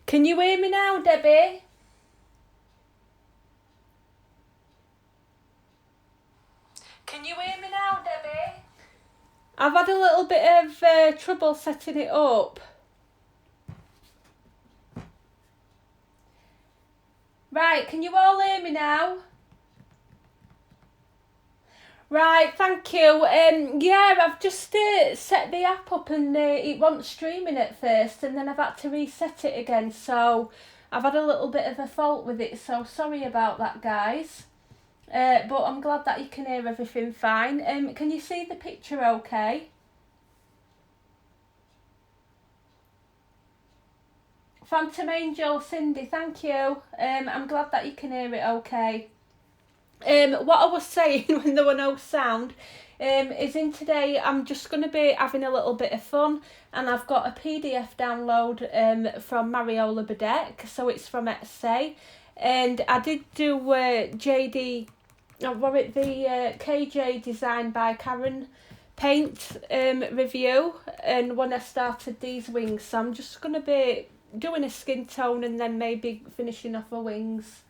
Can you hear me now, Debbie? Can you hear me now, Debbie? I've had a little bit of trouble setting it up. Right, can you all hear me now? Right, thank you. Yeah, I've just set the app up and it wasn't streaming at first, and then I've had to reset it again, so I've had a little bit of a fault with it, so sorry about that, guys. But I'm glad that you can hear everything fine. Can you see the picture okay? Phantom Angel, Cindy, thank you. I'm glad that you can hear it okay. What I was saying when there were no sound is in today I'm just going to be having a little bit of fun, and I've got a PDF download from Mariola Budek, so it's from Etsy, and I did do the KJ designed by Karen paint review, and when I started these wings, so I'm just going to be doing a skin tone and then maybe finishing off the wings.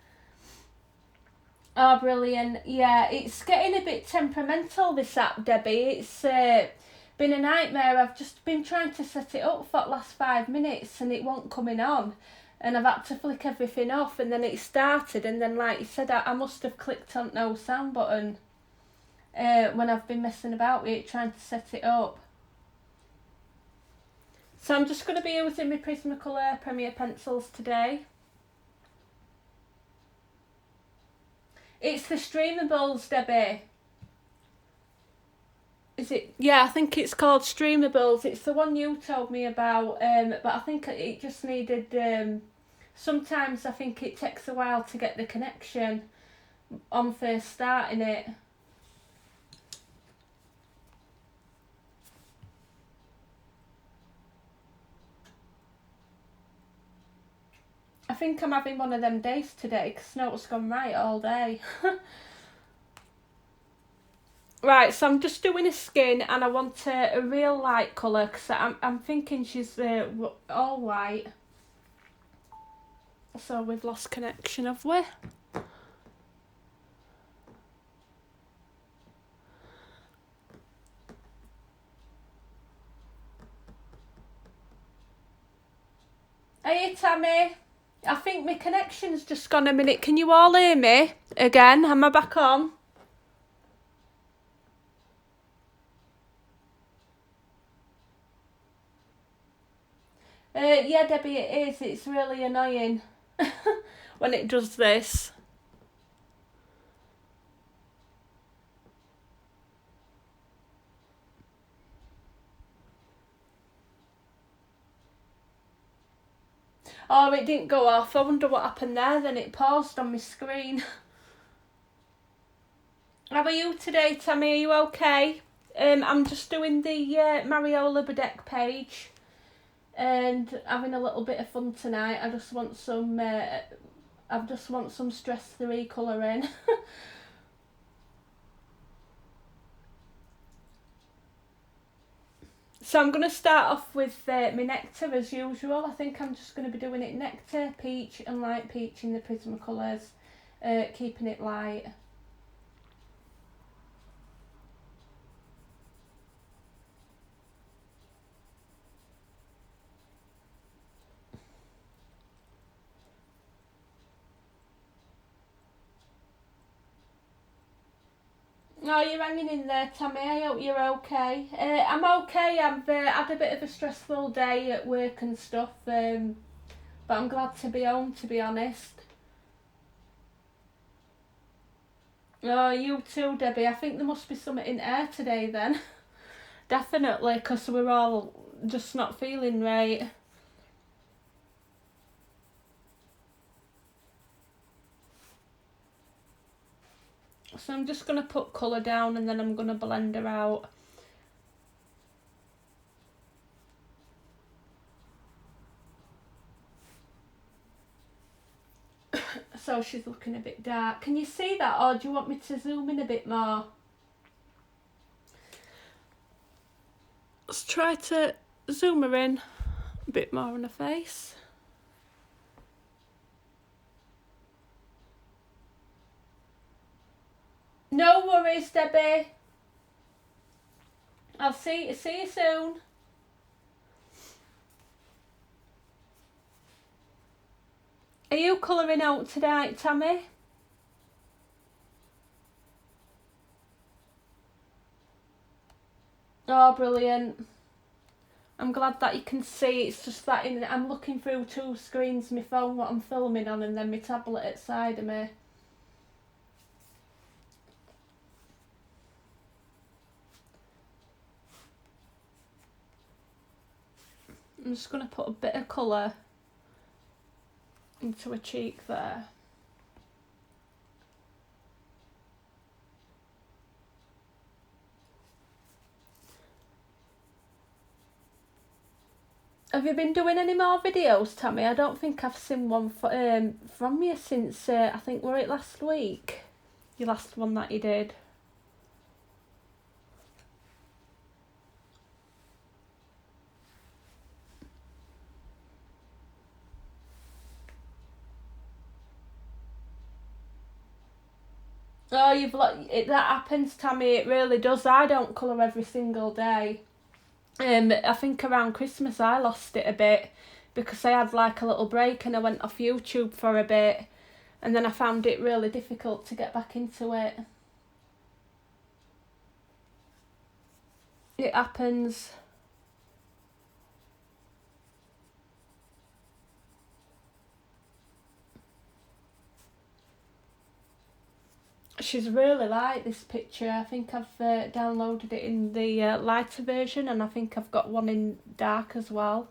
Oh, brilliant. Yeah, it's getting a bit temperamental, this app, Debbie. It's been a nightmare. I've just been trying to set it up for the last 5 minutes and it won't coming on. And I've had to flick everything off, and then it started, and then, like you said, I must have clicked on no sound button when I've been messing about with it, trying to set it up. So I'm just going to be using my Prismacolor Premier pencils today. It's the Streamables, Debbie. Is it? Yeah, I think it's called Streamables. It's the one you told me about, but I think it just needed... sometimes I think it takes a while to get the connection on first starting it. I think I'm having one of them days today because Snow's gone right all day. Right, so I'm just doing a skin, and I want a real light colour because I'm thinking she's all white. So we've lost connection, have we? Hey, Tammy. I think my connection's just gone a minute. Can you all hear me again? Am I back on? Yeah, Debbie, it is. It's really annoying when it does this. Oh, it didn't go off. I wonder what happened there. Then it paused on my screen. How are you today, Tammy? Are you okay? I'm just doing the Mariola Budek page and having a little bit of fun tonight. I just want some stress-free colouring. So I'm going to start off with my nectar as usual. I think I'm just going to be doing it nectar, peach and light peach in the Prismacolors, keeping it light. Oh, you're hanging in there, Tammy. I hope you're okay. I'm okay. I've had a bit of a stressful day at work and stuff, but I'm glad to be home, to be honest. Oh, you too, Debbie. I think there must be something in air today then. Definitely, because we're all just not feeling right. So I'm just going to put colour down and then I'm going to blend her out. So she's looking a bit dark. Can you see that, or do you want me to zoom in a bit more? Let's try to zoom her in a bit more on her face. worries, Debbie. I'll see you soon. Are you colouring out tonight, Tammy? Oh, brilliant. I'm glad that you can see. It's just that I'm looking through two screens, my phone, what I'm filming on, and then my tablet at side of me. I'm just going to put a bit of colour into a cheek there. Have you been doing any more videos, Tammy? I don't think I've seen one from you since, I think, were it last week? Your last one that you did. Oh, that happens, Tammy. It really does. I don't colour every single day. I think around Christmas I lost it a bit because I had like a little break and I went off YouTube for a bit, and then I found it really difficult to get back into it. It happens. She's really like this picture. I think I've downloaded it in the lighter version, and I think I've got one in dark as well.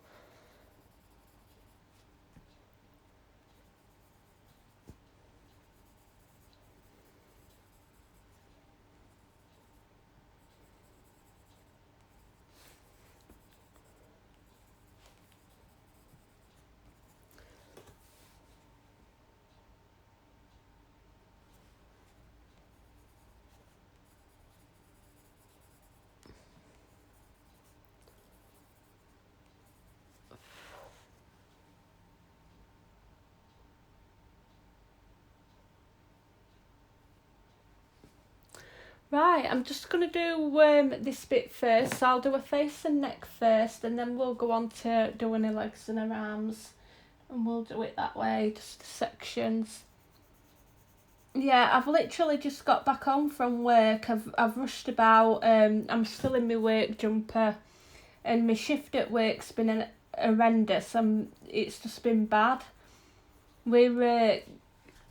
Right, I'm just going to do this bit first. So I'll do a face and neck first, and then we'll go on to doing her legs and her arms. And we'll do it that way, just sections. Yeah, I've literally just got back home from work. I've rushed about. I'm still in my work jumper, and my shift at work's been horrendous. It's just been bad. We're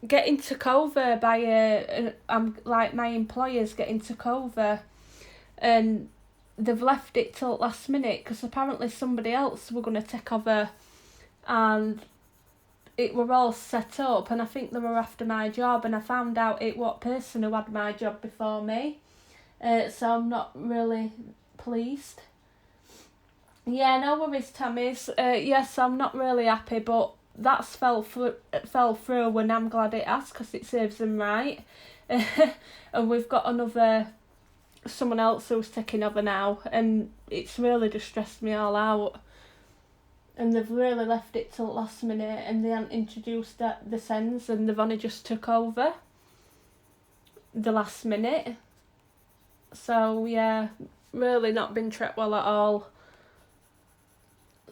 getting took over by my employer's getting took over, and they've left it till last minute because apparently somebody else were going to take over, and it were all set up, and I think they were after my job, and I found out it what person who had my job before me, so I'm not really pleased. Yeah, no worries, Tammy's. Yes, I'm not really happy, but that's fell through, and I'm glad it has because it serves them right. And we've got someone else who's taking over now, and it's really just stressed me all out. And they've really left it till last minute, and they haven't introduced the sends, and they've only just took over the last minute. So yeah, really not been treated well at all.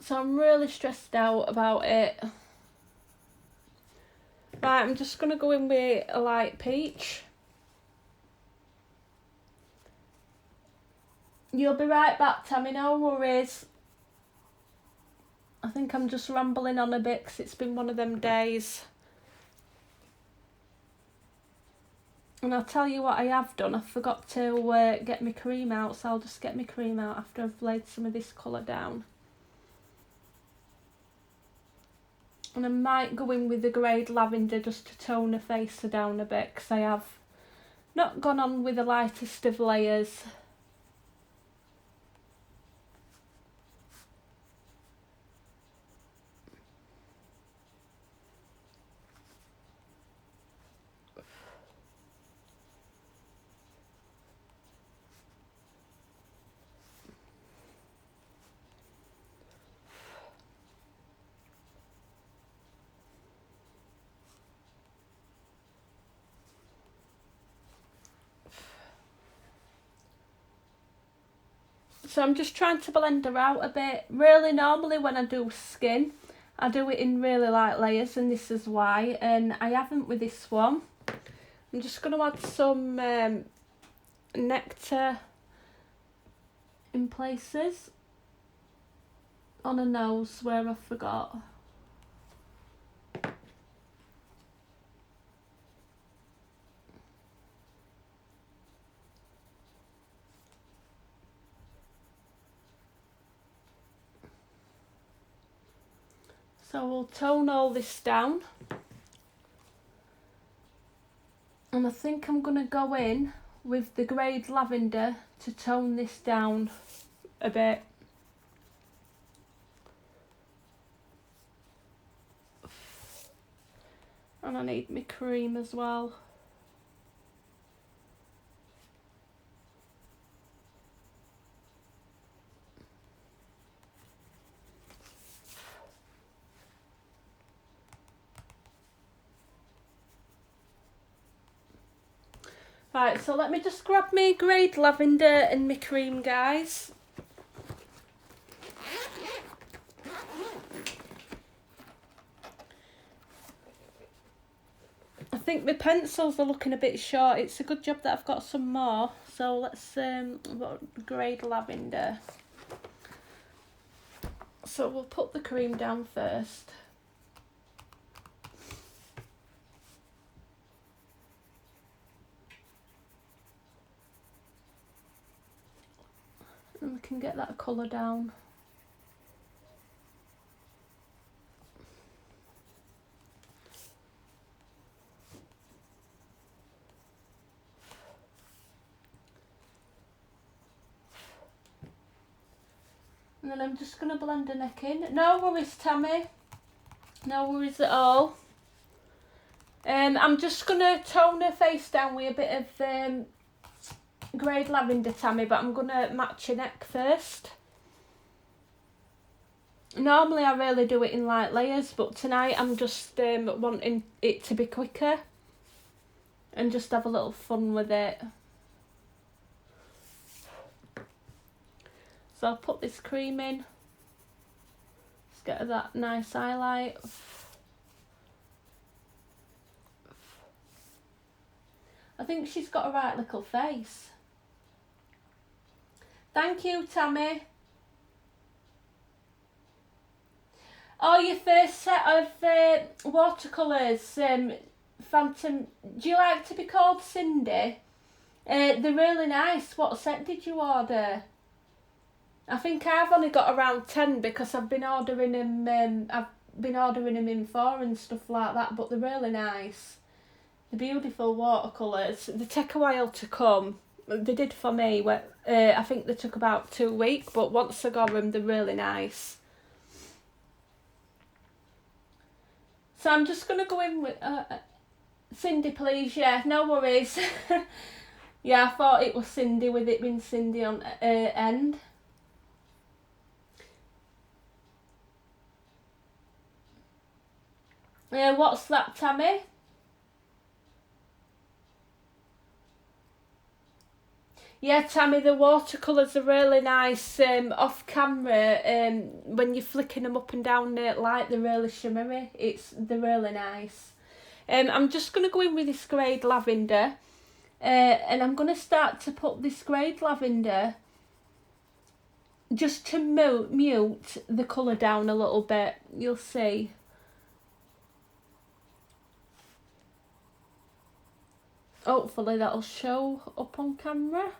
So I'm really stressed out about it. Right, I'm just going to go in with a light peach. You'll be right back, Tammy, no worries. I think I'm just rambling on a bit because it's been one of them days. And I'll tell you what I have done. I forgot to get my cream out, so I'll just get my cream out after I've laid some of this colour down. And I might go in with the grade lavender just to tone the face down a bit, because I have not gone on with the lightest of layers. So I'm just trying to blend her out a bit. Really, normally when I do skin, I do it in really light layers, and this is why. And I haven't with this one. I'm just going to add some nectar in places on her nose where I forgot. So we'll tone all this down. And I think I'm going to go in with the greyed lavender to tone this down a bit. And I need my cream as well. Right, so let me just grab my greyed lavender and my cream, guys. I think my pencils are looking a bit short. It's a good job that I've got some more. So let's greyed lavender. So we'll put the cream down first. And we can get that colour down. And then I'm just going to blend her neck in. No worries, Tammy. No worries at all. I'm just going to tone her face down with a bit of greyed lavender, Tammy, but I'm going to match her neck first. Normally I really do it in light layers, but tonight I'm just wanting it to be quicker and just have a little fun with it. So I'll put this cream in. Let's get her that nice highlight. I think she's got a right little face. Thank you, Tammy. Oh, your first set of watercolours, Phantom. Do you like to be called Cindy? They're really nice. What set did you order? I think I've only got around 10 because I've been ordering them. I've been ordering them in 4 and stuff like that. But they're really nice. They're beautiful watercolours. They take a while to come. They did for me. I think they took about 2 weeks. But once I got them, they're really nice. So I'm just going to go in with Cindy, please. Yeah, no worries. Yeah, I thought it was Cindy with it being Cindy on end. What's that, Tammy? Yeah, Tammy, the watercolours are really nice off camera. When you're flicking them up and down the light, they're really shimmery. They're really nice. I'm just going to go in with this greyed lavender. And I'm going to start to put this greyed lavender just to mute the colour down a little bit. You'll see. Hopefully that'll show up on camera.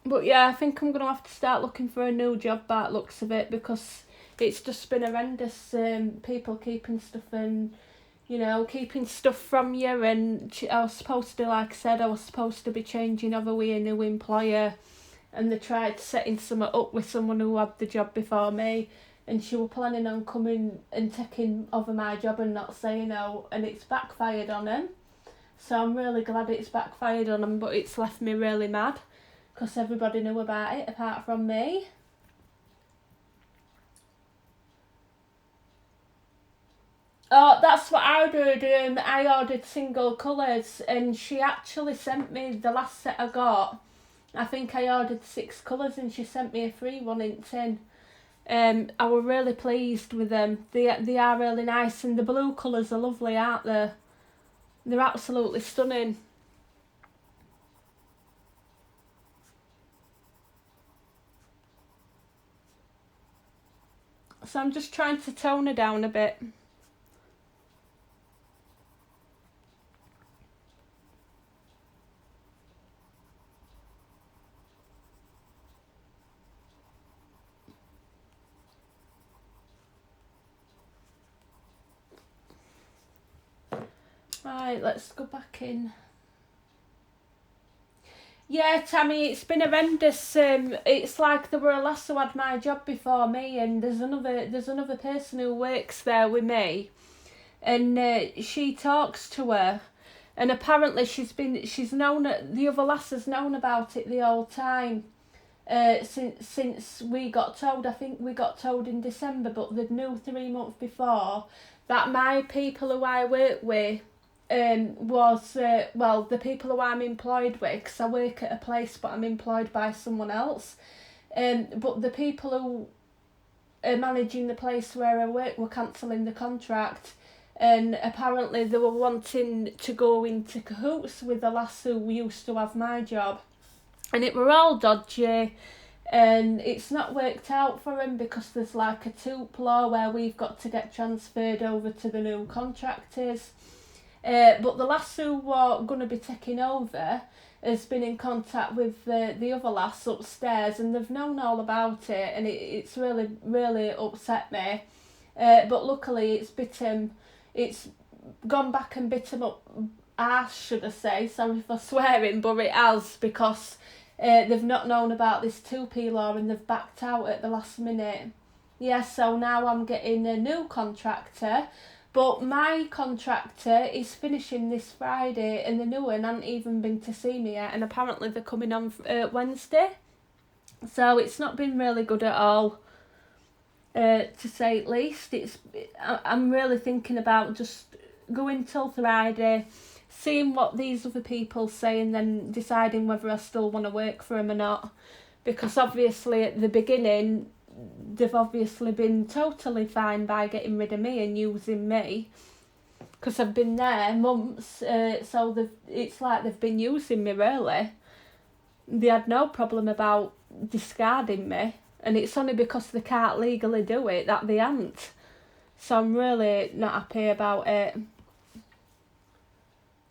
But yeah, I think I'm going to have to start looking for a new job by the looks of it, because it's just been horrendous. People keeping stuff and, keeping stuff from you. And I was supposed to, like I said, I was supposed to be changing over with a new employer. And they tried setting something up with someone who had the job before me. And she were planning on coming and taking over my job and not saying no. And it's backfired on them. So I'm really glad it's backfired on them, but it's left me really mad. Because everybody knew about it, apart from me. Oh, that's what I ordered. I ordered single colours, and she actually sent me the last set I got. I think I ordered 6 colours, and she sent me a free one in tin. I was really pleased with them. They are really nice, and the blue colours are lovely, aren't they? They're absolutely stunning. So I'm just trying to tone her down a bit. Right, let's go back in. Yeah, Tammy, it's been horrendous. It's like there were a lass who had my job before me, and there's another person who works there with me, and she talks to her, and apparently she's known the other lass has known about it the whole time. Since we got told, I think we got told in December, but they knew 3 months before that my people who I work with was the people who I'm employed with, because I work at a place but I'm employed by someone else. But the people who are managing the place where I work were cancelling the contract, and apparently they were wanting to go into cahoots with the lass who used to have my job, and it were all dodgy. And it's not worked out for him because there's like a toop law where we've got to get transferred over to the new contractors. But the lass who were going to be taking over has been in contact with the other lass upstairs, and they've known all about it, and it's really, really upset me. But luckily it's gone back and bit him up arse, should I say, sorry for swearing, but it has, because they've not known about this 2p law and they've backed out at the last minute. Yeah, so now I'm getting a new contractor, but my contractor is finishing this Friday, and the new one hasn't even been to see me yet, and apparently they're coming on Wednesday. So it's not been really good at all, to say at least. I'm really thinking about just going till Friday, seeing what these other people say, and then deciding whether I still want to work for them or not. Because obviously at the beginning, they've obviously been totally fine by getting rid of me and using me, because I've been there months, so it's like they've been using me really. They had no problem about discarding me, and it's only because they can't legally do it that they haven't. So I'm really not happy about it.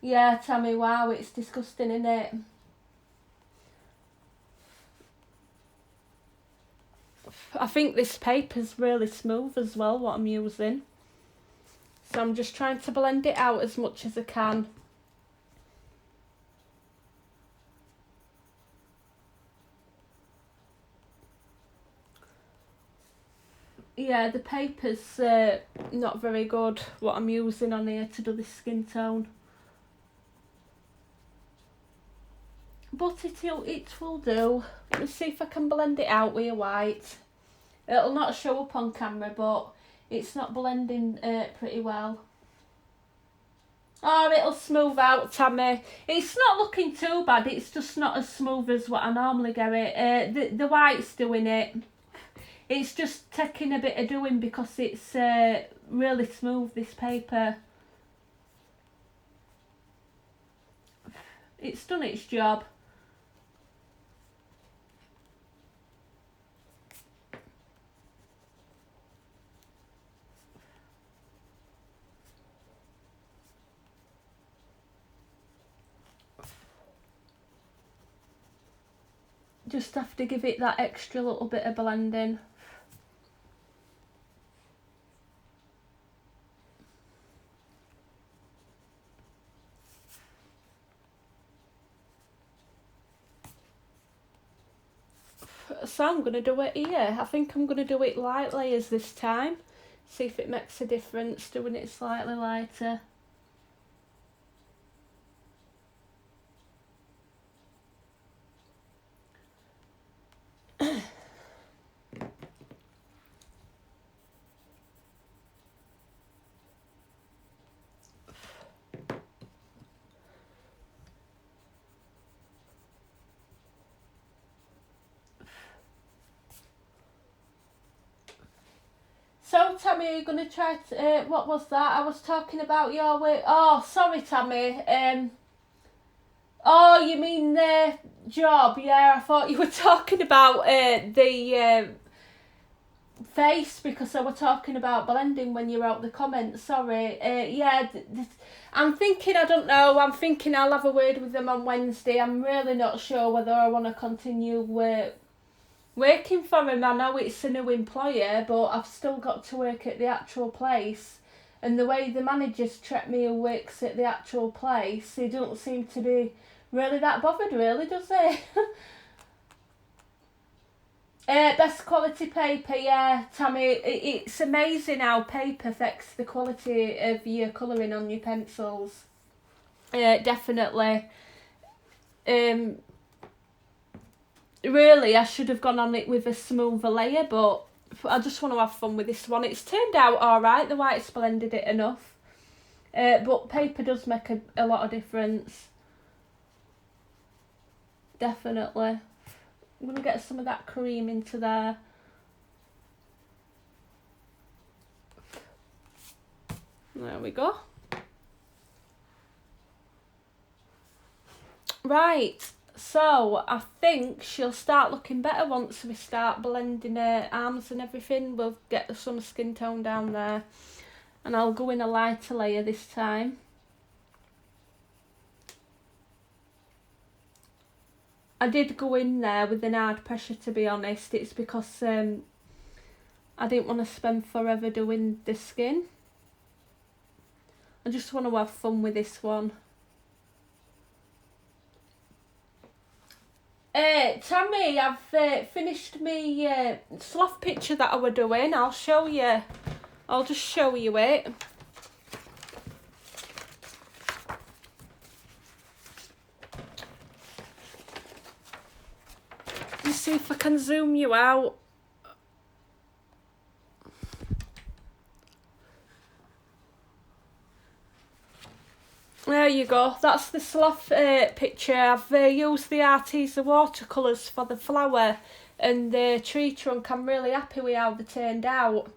Yeah, Tammy, wow, it's disgusting, isn't it? I think this paper's really smooth as well, what I'm using. So I'm just trying to blend it out as much as I can. Yeah, the paper's not very good, what I'm using on here to do this skin tone. But it will do. Let's see if I can blend it out with a white. It'll not show up on camera, but it's not blending pretty well. Oh, it'll smooth out, Tammy. It's not looking too bad. It's just not as smooth as what I normally get it. The white's doing it. It's just taking a bit of doing because it's really smooth, this paper. It's done its job. Just have to give it that extra little bit of blending. So I'm going to do it here. I think I'm going to do it light layers this time. See if it makes a difference doing it slightly lighter. So, Tammy, are you going to try to, what was that? I was talking about your work. Oh, sorry, Tammy. Oh, you mean the job? Yeah, I thought you were talking about the face, because I were talking about blending when you wrote the comments. Sorry. Yeah, I'm thinking, I don't know, I'm thinking I'll have a word with them on Wednesday. I'm really not sure whether I want to continue working for him. I know it's a new employer, but I've still got to work at the actual place. And the way the manager's treat me who works at the actual place, he don't seem to be really that bothered, really, does he? Best quality paper, yeah, Tammy. It's amazing how paper affects the quality of your colouring on your pencils. Definitely. Really, I should have gone on it with a smoother layer, but I just want to have fun with this one. It's turned out alright, the white's blended it enough. But paper does make a lot of difference. Definitely. I'm going to get some of that cream into there. There we go. Right, so I think she'll start looking better once we start blending her arms and everything. We'll get some skin tone down there. And I'll go in a lighter layer this time. I did go in there with an hard pressure, to be honest. It's because I didn't want to spend forever doing the skin. I just want to have fun with this one. Tammy, I've finished my sloth picture that I were doing. I'll show you. I'll just show you it. Let's see if I can zoom you out. There you go, that's the sloth picture. I've used the Arteza watercolours for the flower and the tree trunk. I'm really happy with how they turned out.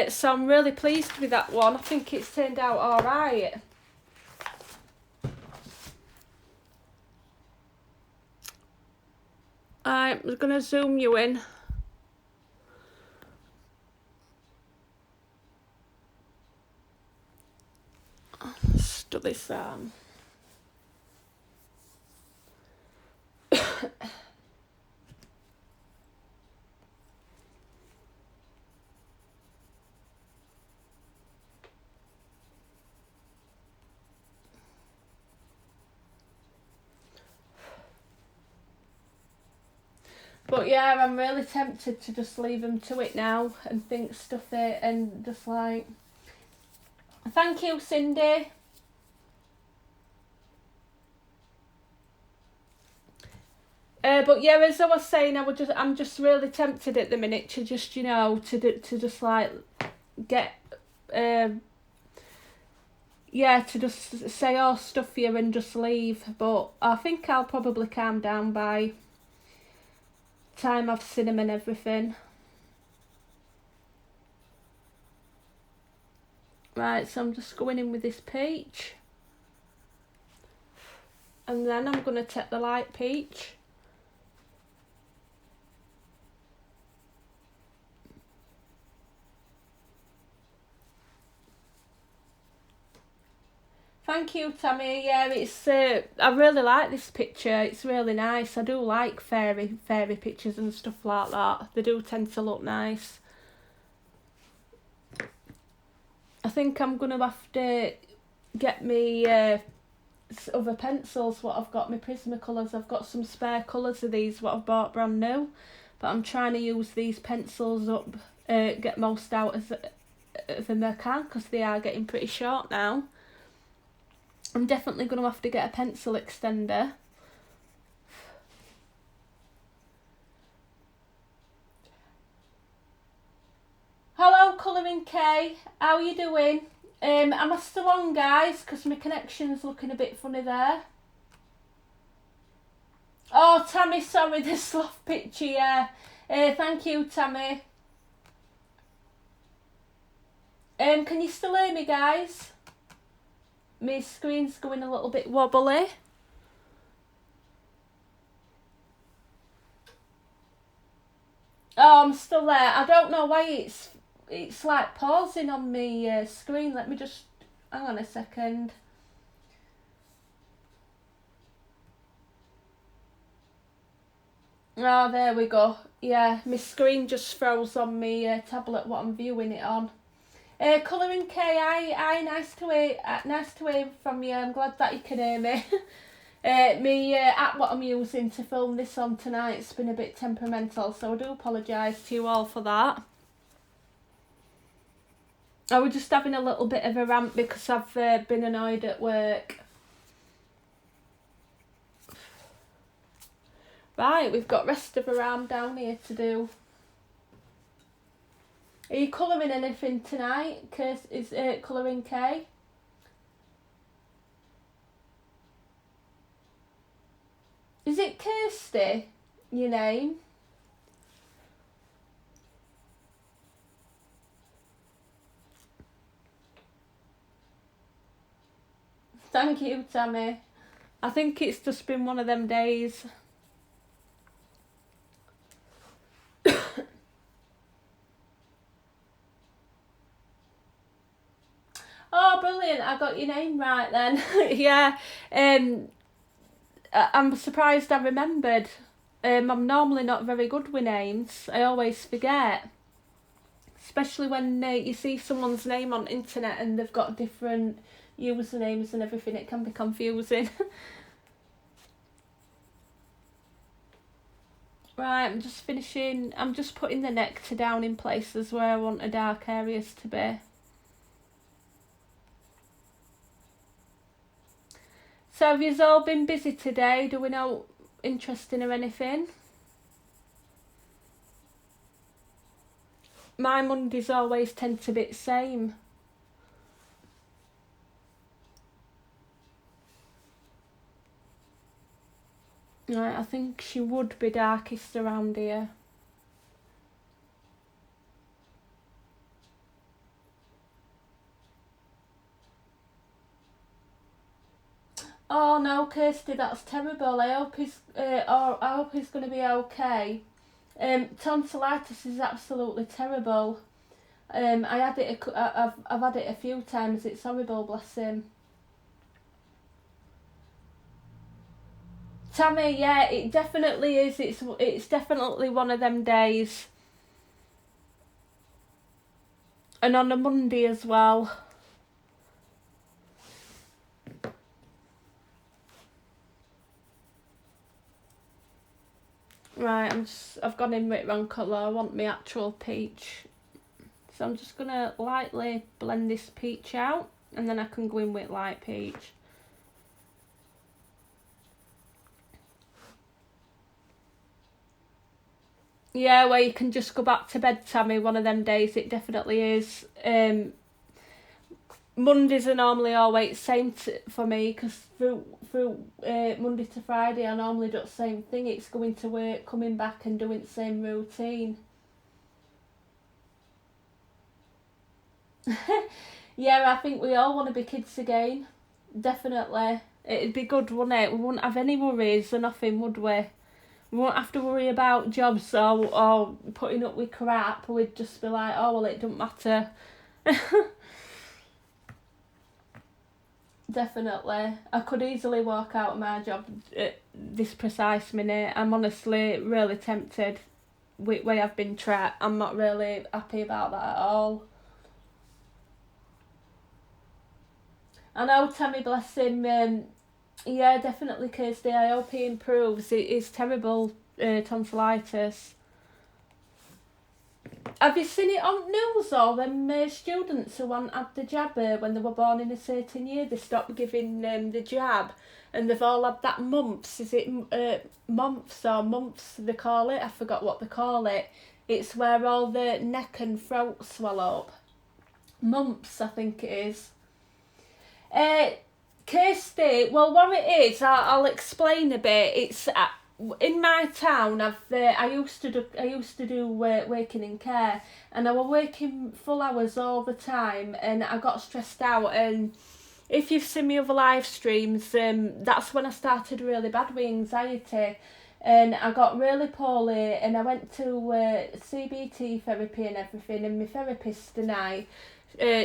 So I'm really pleased with that one. I think it's turned out alright. I'm going to zoom you in. Let's do this arm. But yeah, I'm really tempted to just leave them to it now and think stuff it and just like... Thank you, Cindy. But yeah, as I was saying, I'm just really tempted at the minute to just, you know, to just like get yeah, to just say, oh, stuff you and just leave. But I think I'll probably calm down by time I've seen them and everything. Right, so I'm just going in with this peach. And then I'm going to take the light peach. Thank you, Tammy. Yeah, it's I really like this picture. It's really nice. I do like fairy pictures and stuff like that. They do tend to look nice. I think I'm gonna have to get me other pencils. What I've got, my Prismacolors. I've got some spare colours of these. What I've bought brand new, but I'm trying to use these pencils up. Get most out of them I can, because they are getting pretty short now. I'm definitely going to have to get a pencil extender. Hello, Colouring K. How are you doing? Am I still on, guys? Because my connection's looking a bit funny there. Oh, Tammy, sorry, the sloth picture, yeah. Thank you, Tammy. Can you still hear me, guys? My screen's going a little bit wobbly. Oh, I'm still there. I don't know why it's like pausing on my screen. Let me just hang on a second. Oh, there we go. Yeah, my screen just froze on my tablet. What I'm viewing it on. Colouring K, aye, nice to hear from you. I'm glad that you can hear me. Me app what I'm using to film this on tonight's been a bit temperamental, so I do apologise to you all for that. I was just having a little bit of a rant because I've been annoyed at work. Right, we've got rest of our arm down here to do. Are you colouring anything tonight? Is colouring K? Is it Kirsty, your name? Thank you, Tammy. I think it's just been one of them days. Oh, brilliant. I got your name right then. Yeah. I'm surprised I remembered. I'm normally not very good with names. I always forget. Especially when you see someone's name on internet and they've got different usernames and everything. It can be confusing. Right, I'm just finishing. I'm just putting the nectar down in places where I want the dark areas to be. So have you all been busy today? Do we know interesting or anything? My Mondays always tend to be the same. Right, I think she would be darkest around here. Oh no, Kirsty, that's terrible. I hope he's going to be okay. Tonsillitis is absolutely terrible. I had it. I've had it a few times. It's horrible, bless him. Tammy, yeah, it definitely is. It's definitely one of them days. And on a Monday as well. Right, I've gone in with wrong colour. I want my actual peach. So I'm just gonna lightly blend this peach out and then I can go in with light peach. Yeah, where you can just go back to bed, Tammy, one of them days. It definitely is. Mondays are normally always same for me because through Monday to Friday I normally do the same thing. It's going to work, coming back and doing the same routine. Yeah, I think we all want to be kids again. Definitely. It'd be good, wouldn't it? We wouldn't have any worries or nothing, would we? We won't have to worry about jobs or putting up with crap. We'd just be like, oh, well, it doesn't matter. Definitely. I could easily walk out of my job at this precise minute. I'm honestly really tempted with where I've been trapped. I'm not really happy about that at all. I know, Tammy, bless him. Yeah, definitely, Kirsty. I hope he improves. It is terrible, tonsillitis. Have you seen it on news, all them students who hadn't had the jab when they were born in a certain year? They stopped giving the jab and they've all had that mumps. Is it mumps or mumps they call it? I forgot what they call it. It's where all the neck and throat swell up. Mumps, I think it is. Kirsty, well, what it is, I'll explain a bit. It's in my town, I used to do working in care, and I was working full hours all the time, and I got stressed out. And if you've seen me other live streams, that's when I started really bad with anxiety, and I got really poorly, and I went to CBT therapy and everything, and my therapist and I,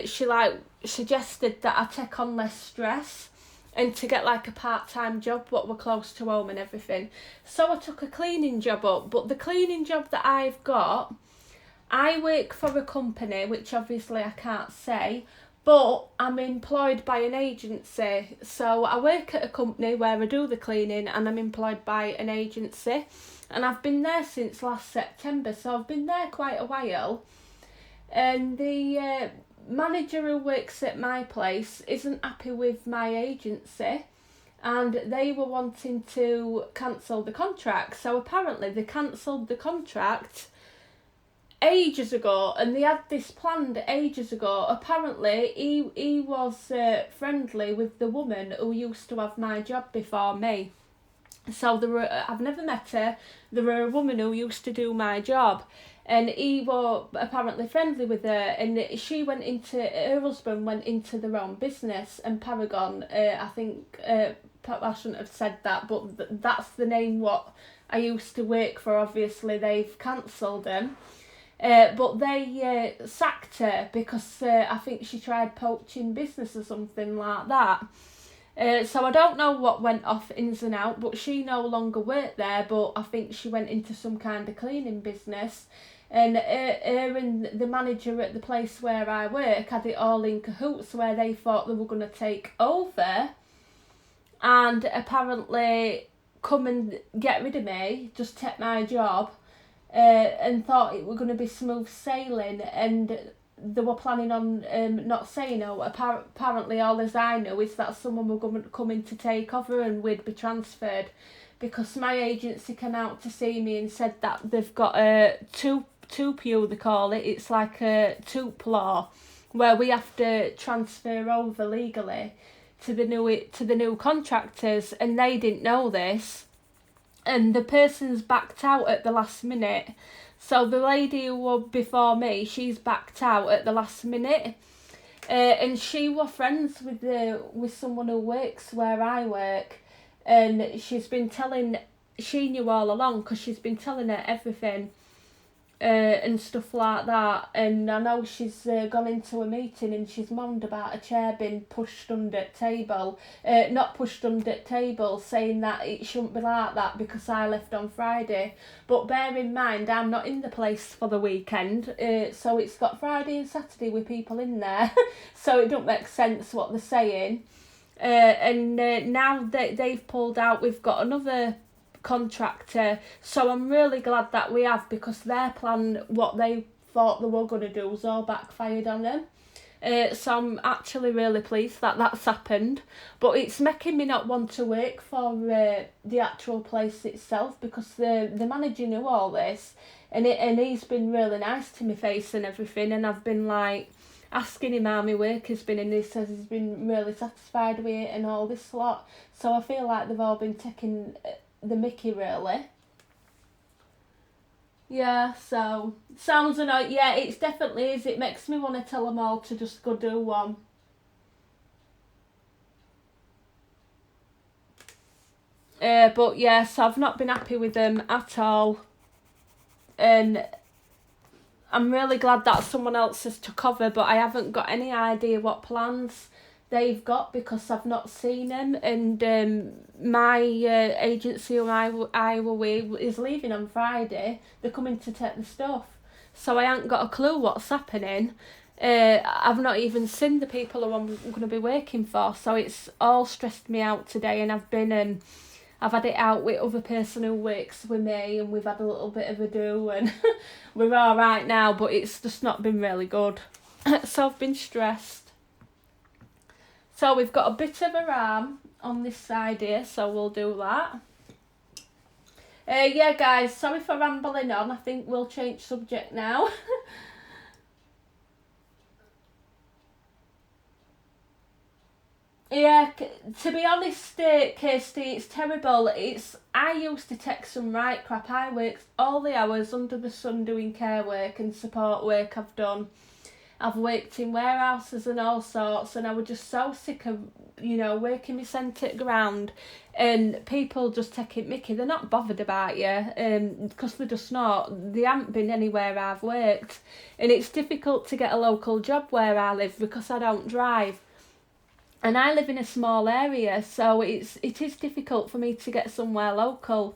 she like suggested that I take on less stress and to get like a part-time job what were close to home and everything. So I took a cleaning job up, but the cleaning job that I've got, I work for a company, which obviously I can't say, but I'm employed by an agency. So I work at a company where I do the cleaning, and I'm employed by an agency, and I've been there since last September, so I've been there quite a while. And the manager who works at my place isn't happy with my agency, and they were wanting to cancel the contract. So apparently they cancelled the contract ages ago, and they had this planned ages ago. Apparently he was friendly with the woman who used to have my job before me. So I've never met her. There were a woman who used to do my job, and he was apparently friendly with her, and her husband went into their own business, and Paragon, I think, I shouldn't have said that, but that's the name what I used to work for. Obviously they've cancelled him, but they sacked her because I think she tried poaching business or something like that. So I don't know what went off ins and out, but she no longer worked there, but I think she went into some kind of cleaning business. And her and the manager at the place where I work had it all in cahoots, where they thought they were going to take over and apparently come and get rid of me, just take my job, and thought it were going to be smooth sailing, and they were planning on not saying no. Apparently all as I know is that someone were going to come in to take over and we'd be transferred, because my agency came out to see me and said that they've got a two-pew, they call it. It's like a toop law where we have to transfer over legally to the new contractors, and they didn't know this, and the person's backed out at the last minute. So the lady who was before me, she's backed out at the last minute, and she was friends with someone who works where I work, and she knew all along because she's been telling her everything, and stuff like that. And I know she's gone into a meeting and she's moaned about a chair being pushed under table, not pushed under table, saying that it shouldn't be like that because I left on Friday. But bear in mind, I'm not in the place for the weekend, so it's got Friday and Saturday with people in there, so it don't make sense what they're saying. And now they've pulled out, we've got another contractor, so I'm really glad that we have, because their plan, what they thought they were going to do, was all backfired on them. So I'm actually really pleased that that's happened, but it's making me not want to work for the actual place itself, because the manager knew all this, and he's been really nice to my face and everything, and I've been like asking him how my work has been, and he says he's been really satisfied with it and all this lot. So I feel like they've all been taking the mickey, really. Yeah, so sounds annoying. Yeah, it's definitely is. It makes me want to tell them all to just go do one. But yeah, so I've not been happy with them at all, and I'm really glad that someone else has took over, but I haven't got any idea what plans they've got because I've not seen them. And my agency who I were with is leaving on Friday. They're coming to take the stuff, so I ain't got a clue what's happening. I've not even seen the people who I'm going to be working for, so it's all stressed me out today. And I've had it out with other person who works with me, and we've had a little bit of a do, and we're all right now, but it's just not been really good. So I've been stressed. So we've got a bit of a ram on this side here, so we'll do that. Yeah, guys, sorry for rambling on. I think we'll change subject now. Yeah, to be honest, Kirsty, it's terrible. I used to take some right crap. I worked all the hours under the sun doing care work and support work I've done. I've worked in warehouses and all sorts, and I was just so sick of, working my centre ground, and people just taking mickey. They're not bothered about you, because they're just not. They haven't been anywhere I've worked, and it's difficult to get a local job where I live because I don't drive. And I live in a small area, so it is difficult for me to get somewhere local.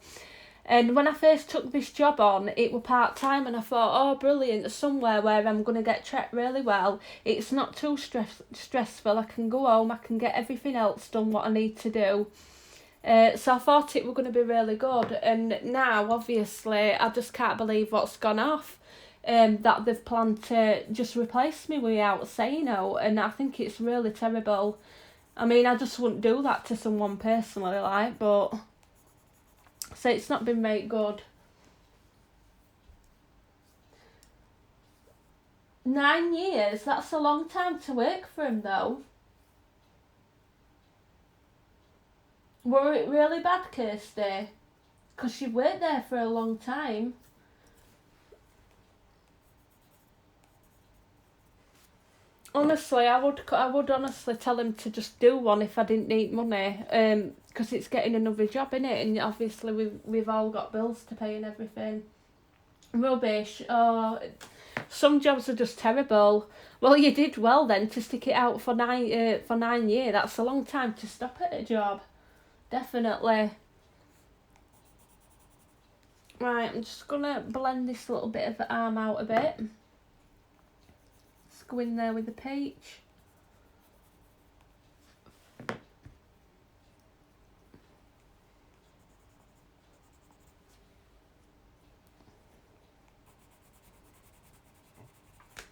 And when I first took this job on, it was part time, and I thought, oh, brilliant, somewhere where I'm going to get treated really well. It's not too stressful. I can go home, I can get everything else done what I need to do. So I thought it was going to be really good. And now, obviously, I just can't believe what's gone off. That they've planned to just replace me without saying no, and I think it's really terrible. I mean, I just wouldn't do that to someone personally, but so it's not been very good. 9 years, that's a long time to work for him though. Were it really bad, Kirsty? Because you worked there for a long time. Honestly, I would honestly tell him to just do one if I didn't need money. Because it's getting another job in it, and obviously we've all got bills to pay and everything. Rubbish. Oh, some jobs are just terrible. Well, you did well then to stick it out for 9 years. That's a long time to stop at a job. Definitely. Right, I'm just gonna blend this little bit of the arm out a bit. Let's go in there with the peach.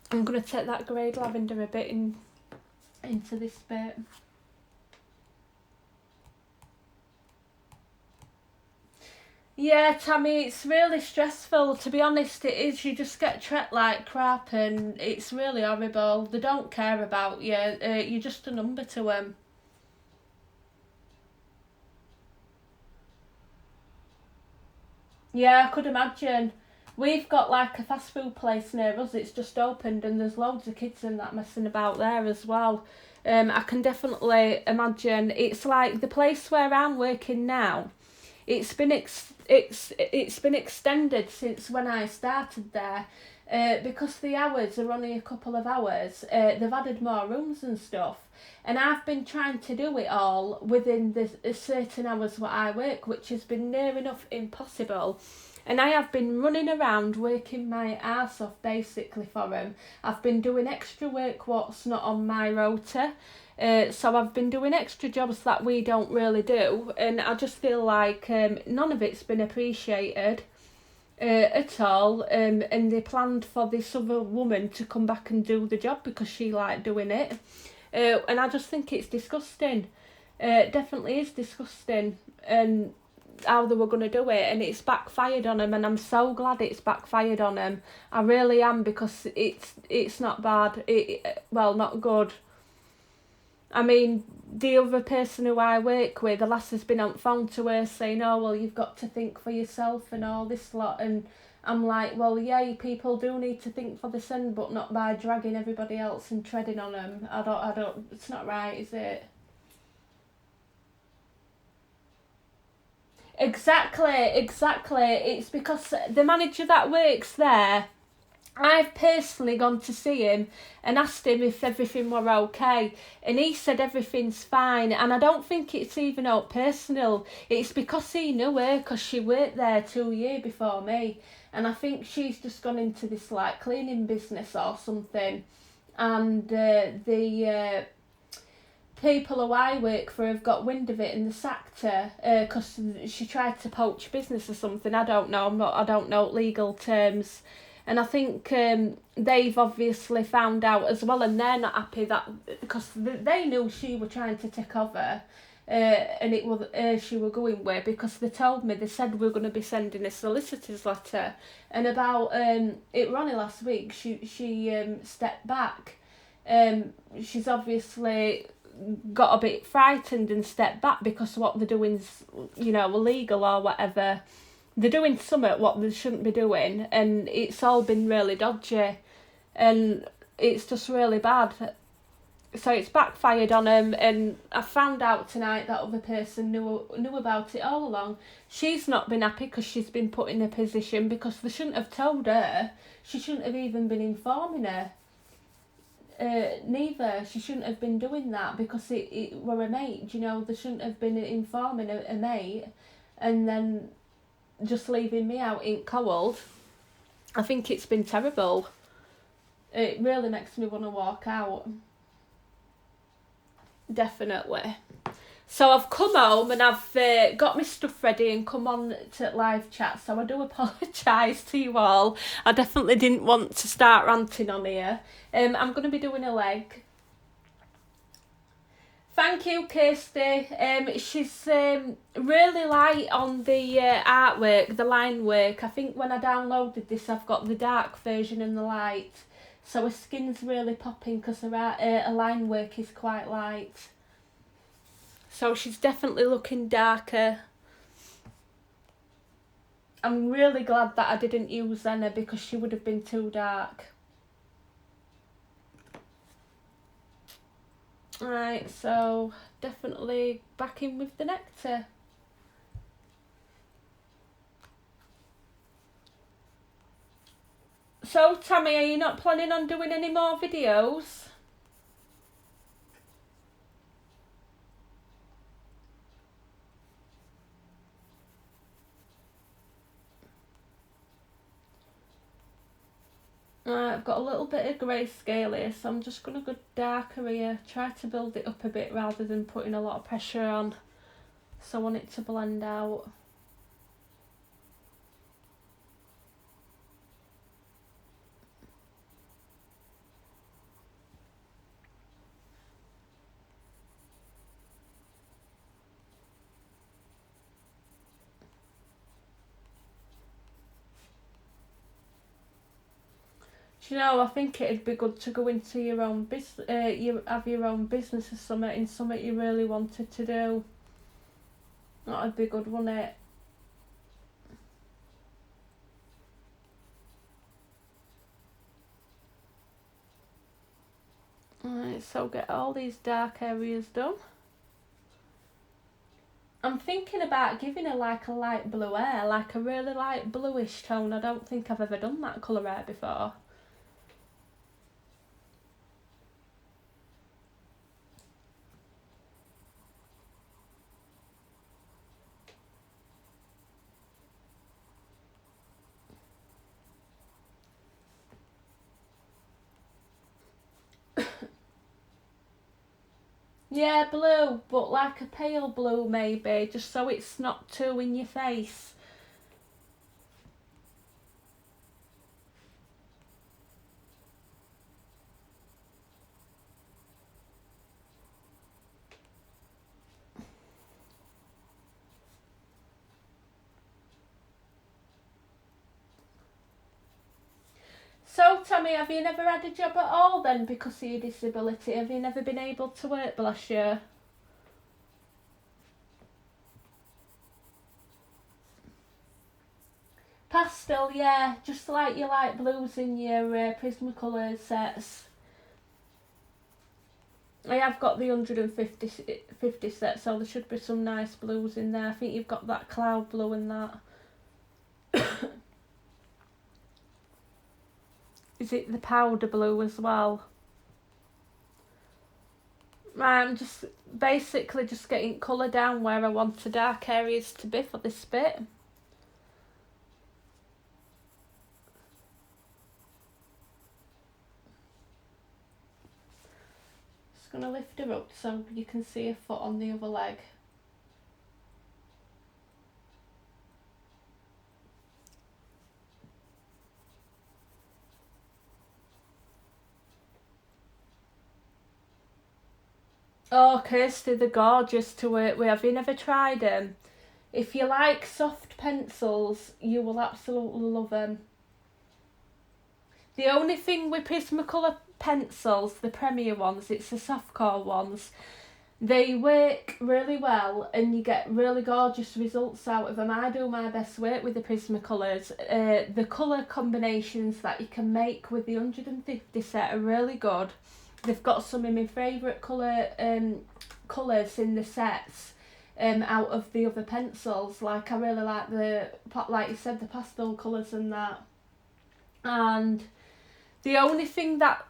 I'm gonna take that grey lavender a bit into this bit. Yeah, Tammy, it's really stressful. To be honest, it is. You just get treated like crap, and it's really horrible. They don't care about you. You're just a number to them. Yeah, I could imagine. We've got like a fast food place near us. It's just opened, and there's loads of kids and that messing about there as well. I can definitely imagine. It's like the place where I'm working now. It's been extended since when I started there, because the hours are only a couple of hours. They've added more rooms and stuff, and I've been trying to do it all within the certain hours what I work, which has been near enough impossible. And I have been running around working my arse off basically for them. I've been doing extra work what's not on my rota. So I've been doing extra jobs that we don't really do, and I just feel like none of it's been appreciated at all. And they planned for this other woman to come back and do the job because she liked doing it. And I just think it's disgusting. It definitely is disgusting. And how they were going to do it, and it's backfired on them, and I'm so glad it's backfired on them. I really am, because it's not bad. Well, not good. I mean, the other person who I work with, the lass has been on the phone to her saying, oh, well, you've got to think for yourself and all this lot. And I'm like, well, yeah, people do need to think for themselves, but not by dragging everybody else and treading on them. I don't, it's not right, is it? Exactly. It's because the manager that works there, I've personally gone to see him and asked him if everything were okay, and he said everything's fine. And I don't think it's even out personal. It's because he knew her, because she worked there 2 years before me, and I think she's just gone into this like cleaning business or something. And the people who I work for have got wind of it and they sacked her because she tried to poach business or something. I don't know. I don't know legal terms. And I think they've obviously found out as well, and they're not happy that because they knew she were trying to take over, and it was she were going with, because they told me, they said we're going to be sending a solicitor's letter, and about it were only last week she stepped back. She's obviously got a bit frightened and stepped back because what they're doing's, you know, illegal or whatever. They're doing something what they shouldn't be doing, and it's all been really dodgy, and it's just really bad. So it's backfired on them, and I found out tonight that other person knew about it all along. She's not been happy because she's been put in a position because they shouldn't have told her. She shouldn't have even been informing her. Neither. She shouldn't have been doing that because it were a mate, you know. They shouldn't have been informing a mate and then just leaving me out in cold. I think it's been terrible. It really makes me want to walk out. Definitely. So I've come home and I've got my stuff ready and come on to live chat. So I do apologise to you all. I definitely didn't want to start ranting on here. I'm going to be doing a leg. Thank you, Kirsty. She's really light on the artwork, the line work. I think when I downloaded this, I've got the dark version and the light. So her skin's really popping because her line work is quite light. So she's definitely looking darker. I'm really glad that I didn't use Anna because she would have been too dark. Right, so definitely back in with the nectar. So Tammy, are you not planning on doing any more videos? I've got a little bit of grayscale here, so I'm just going to go darker here. Try to build it up a bit rather than putting a lot of pressure on. So I want it to blend out. Do you know, I think it'd be good to go into your own business, have your own business or something, in something you really wanted to do. That'd be good, wouldn't it? Alright, so get all these dark areas done. I'm thinking about giving her like a light blue hair, like a really light bluish tone. I don't think I've ever done that colour hair before. Yeah, blue, but like a pale blue maybe, just so it's not too in your face. So Tommy, have you never had a job at all then because of your disability? Have you never been able to work, bless you? Pastel, yeah, just like your light blues in your Prismacolor sets. I have got the 150 set, so there should be some nice blues in there. I think you've got that cloud blue and that. Is it the powder blue as well? I'm just basically just getting colour down where I want the dark areas to be for this bit. Just going to lift her up so you can see her foot on the other leg. Oh, Kirsty, they're gorgeous to work with. Have you never tried them? If you like soft pencils, you will absolutely love them. The only thing with Prismacolor pencils, the Premier ones, it's the softcore ones, They work really well and you get really gorgeous results out of them. I do my best work with the Prismacolors. The colour combinations that you can make with the 150 set are really good. They've got some of my favourite colours in the sets out of the other pencils. Like, I really like like you said, the pastel colours and that. And the only thing that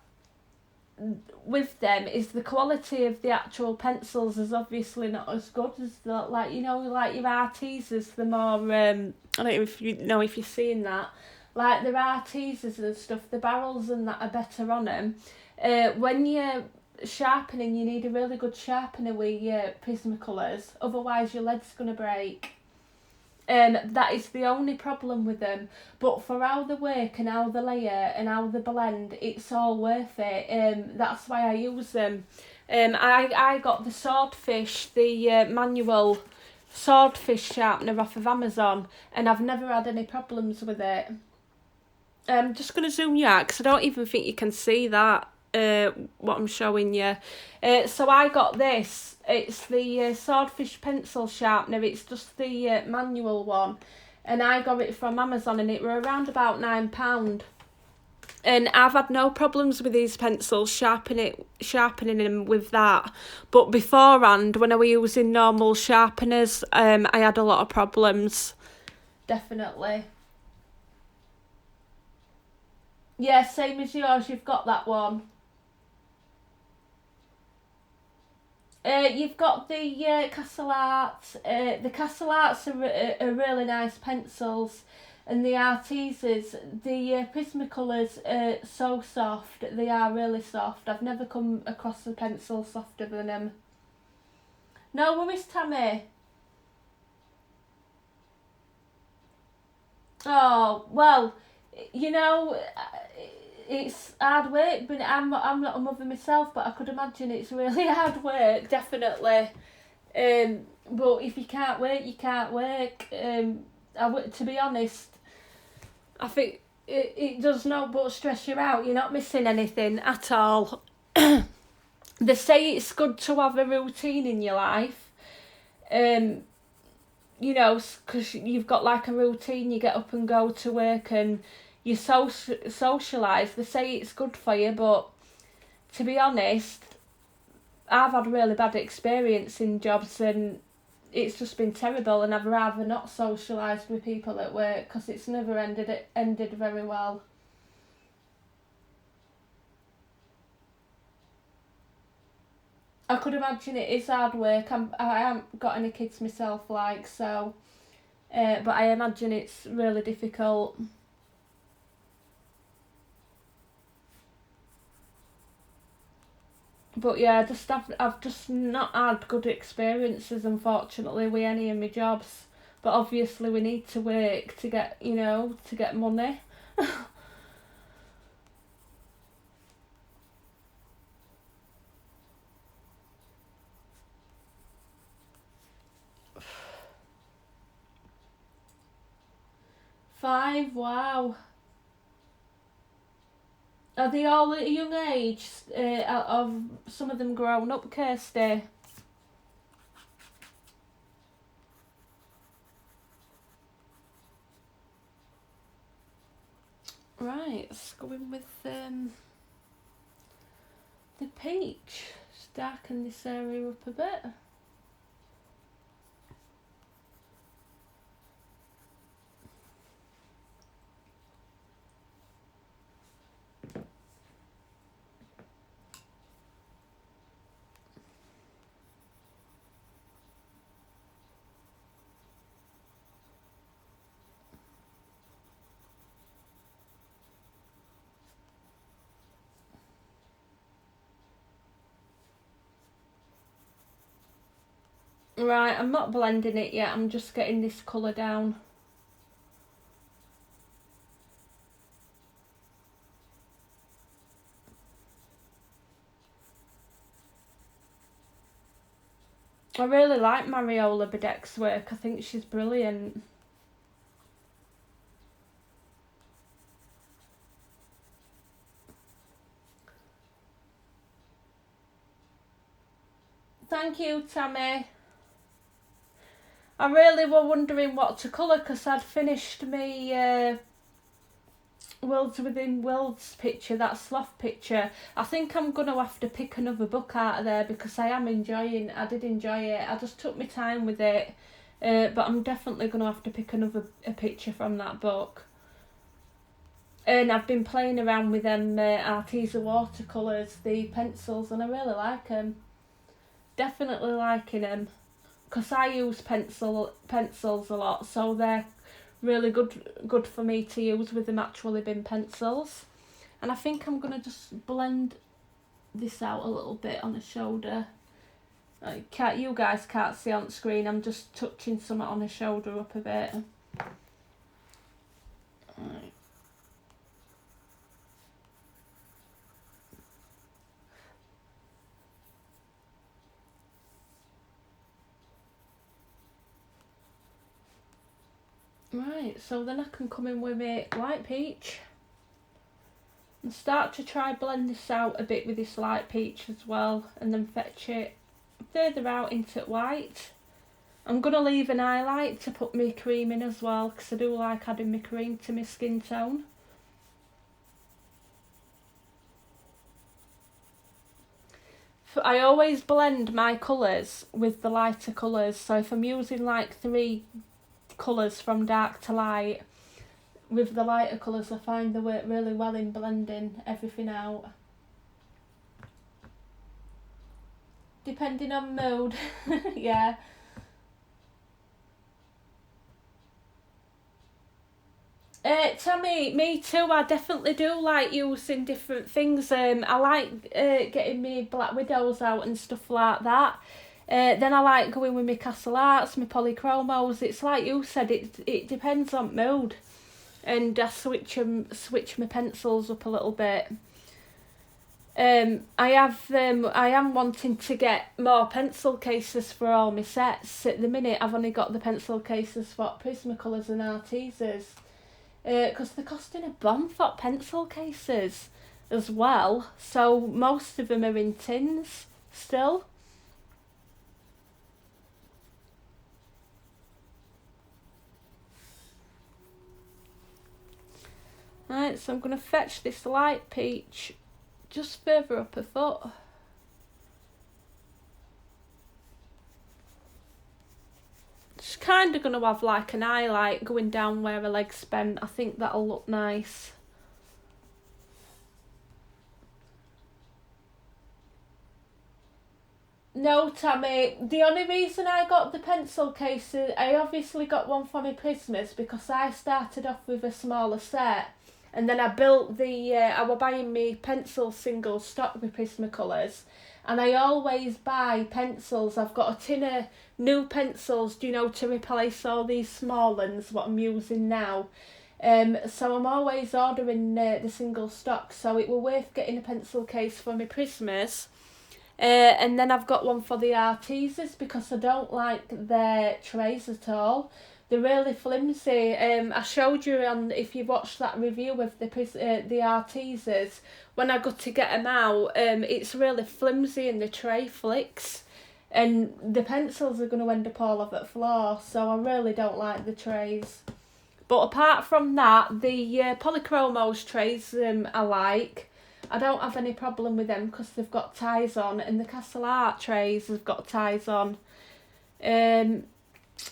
with them is the quality of the actual pencils is obviously not as good as like your Artisas, the more I don't know if you're seeing that, like the Artisas and stuff, the barrels and that are better on them. When you're sharpening, you need a really good sharpener with your Prismacolors, otherwise your lead's going to break. That is the only problem with them, but for how they work and how they layer and how they blend, it's all worth it. That's why I use them. I got the Swordfish, the manual Swordfish sharpener off of Amazon, and I've never had any problems with it. I'm just going to zoom you out because I don't even think you can see that, what I'm showing you. So I got this. It's the Swordfish pencil sharpener. It's just the manual one, and I got it from Amazon, and it were around about £9. And I've had no problems with these pencils sharpening them with that. But beforehand, when I was using normal sharpeners, I had a lot of problems. Definitely. Yeah, same as yours. You've got that one. You've got the Castle Arts. The Castle Arts are really nice pencils, and the Artisas, the Prismacolors are so soft. They are really soft. I've never come across a pencil softer than them. No worries, Tammy. Oh, well, it's hard work, but I'm not a mother myself, but I could imagine it's really hard work, definitely. But if you can't work, you can't work. To be honest, I think it does no but stress you out. You're not missing anything at all. They say it's good to have a routine in your life. Because you've got like a routine, you get up and go to work and you socialise. They say it's good for you, but to be honest, I've had really bad experience in jobs and it's just been terrible, and I'd rather not socialise with people at work because it's never ended very well. I could imagine it is hard work. I haven't got any kids myself, but I imagine it's really difficult. But yeah, I've just not had good experiences, unfortunately, with any of my jobs. But obviously, we need to work to get money. Five, wow. Are they all at a young age? Of some of them grown up, Kirsty? Right, let's go in with the peach. Just darken this area up a bit. Right, I'm not blending it yet, I'm just getting this colour down. I really like Mariola budek's work, I think she's brilliant. Thank you, Tammy. I really were wondering what to colour because I'd finished my Worlds Within Worlds picture, that sloth picture. I think I'm going to have to pick another book out of there because I did enjoy it. I just took my time with it. But I'm definitely going to have to pick a picture from that book. And I've been playing around with them Arteza watercolours, the pencils, and I really like them. Definitely liking them. Because I use pencils a lot, so they're really good for me to use with them actually bin pencils. And I think I'm going to just blend this out a little bit on the shoulder. You guys can't see on screen, I'm just touching some on the shoulder up a bit. Right, so then I can come in with my light peach and start to try blend this out a bit with this light peach as well, and then fetch it further out into white. I'm going to leave an highlight to put my cream in as well because I do like adding my cream to my skin tone. I always blend my colours with the lighter colours, so if I'm using like 3 colours from dark to light, with the lighter colours I find they work really well in blending everything out. Depending on mood. Yeah. Tammy, me too. I definitely do like using different things. I like getting me Black Widows out and stuff like that. Then I like going with my Castle Arts, my polychromos. It's like you said, it depends on mood, and I switch my pencils up a little bit. I am wanting to get more pencil cases for all my sets. At the minute, I've only got the pencil cases for Prismacolors and Artezas. Because they're costing a bomb for pencil cases as well, so most of them are in tins still. Right, so I'm going to fetch this light peach just further up her foot. Just kind of going to have like an highlight going down where her legs bent. I think that'll look nice. No, Tammy, the only reason I got the pencil case, I obviously got one for my Christmas because I started off with a smaller set and then I built I was buying me pencil single stock with Prismacolors, and I always buy pencils. I've got a tin of new pencils, to replace all these small ones what I'm using now. So I'm always ordering the single stock, so it were worth getting a pencil case for my Prismas. And then I've got one for the Artezas because I don't like their trays at all. They're really flimsy. I showed you if you watched that review of the Artezas, when I go to get them out, it's really flimsy and the tray flicks. And the pencils are going to end up all over the floor, so I really don't like the trays. But apart from that, the Polychromos trays I like. I don't have any problem with them because they've got ties on, and the Castle Art trays have got ties on.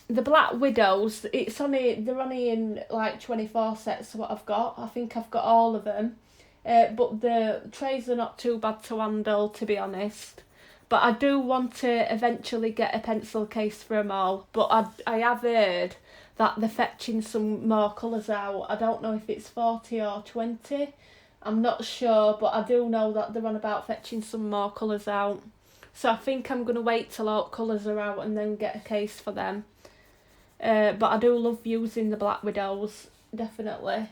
The Black Widows, they're only in like 24 sets what I've got. I think I've got all of them. But the trays are not too bad to handle, to be honest. But I do want to eventually get a pencil case for them all. But I have heard that they're fetching some more colours out. I don't know if it's 40 or 20. I'm not sure, but I do know that they're on about fetching some more colours out. So I think I'm going to wait till all colours are out and then get a case for them. But I do love using the Black Widows, definitely.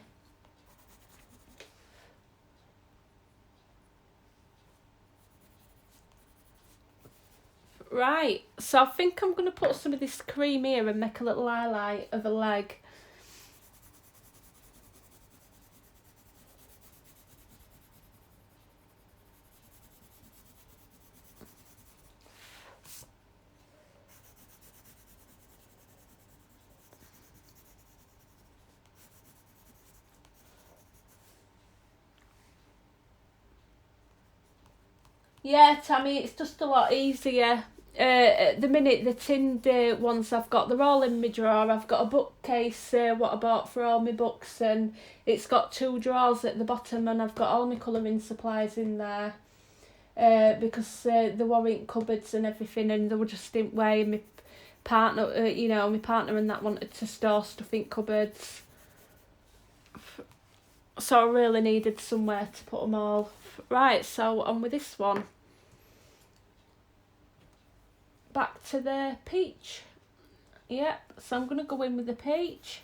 Right, so I think I'm going to put some of this cream here and make a little highlight of a leg. Yeah, Tammy, it's just a lot easier. At the minute, the tinned ones I've got, they're all in my drawer. I've got a bookcase, what I bought for all my books, and it's got 2 drawers at the bottom, and I've got all my colouring supplies in there. Because there weren't cupboards and everything, and they were just in way. My partner, my partner and that wanted to store stuff in cupboards, so I really needed somewhere to put them all. Right, so on with this one. Back to the peach. Yep, so I'm going to go in with the peach.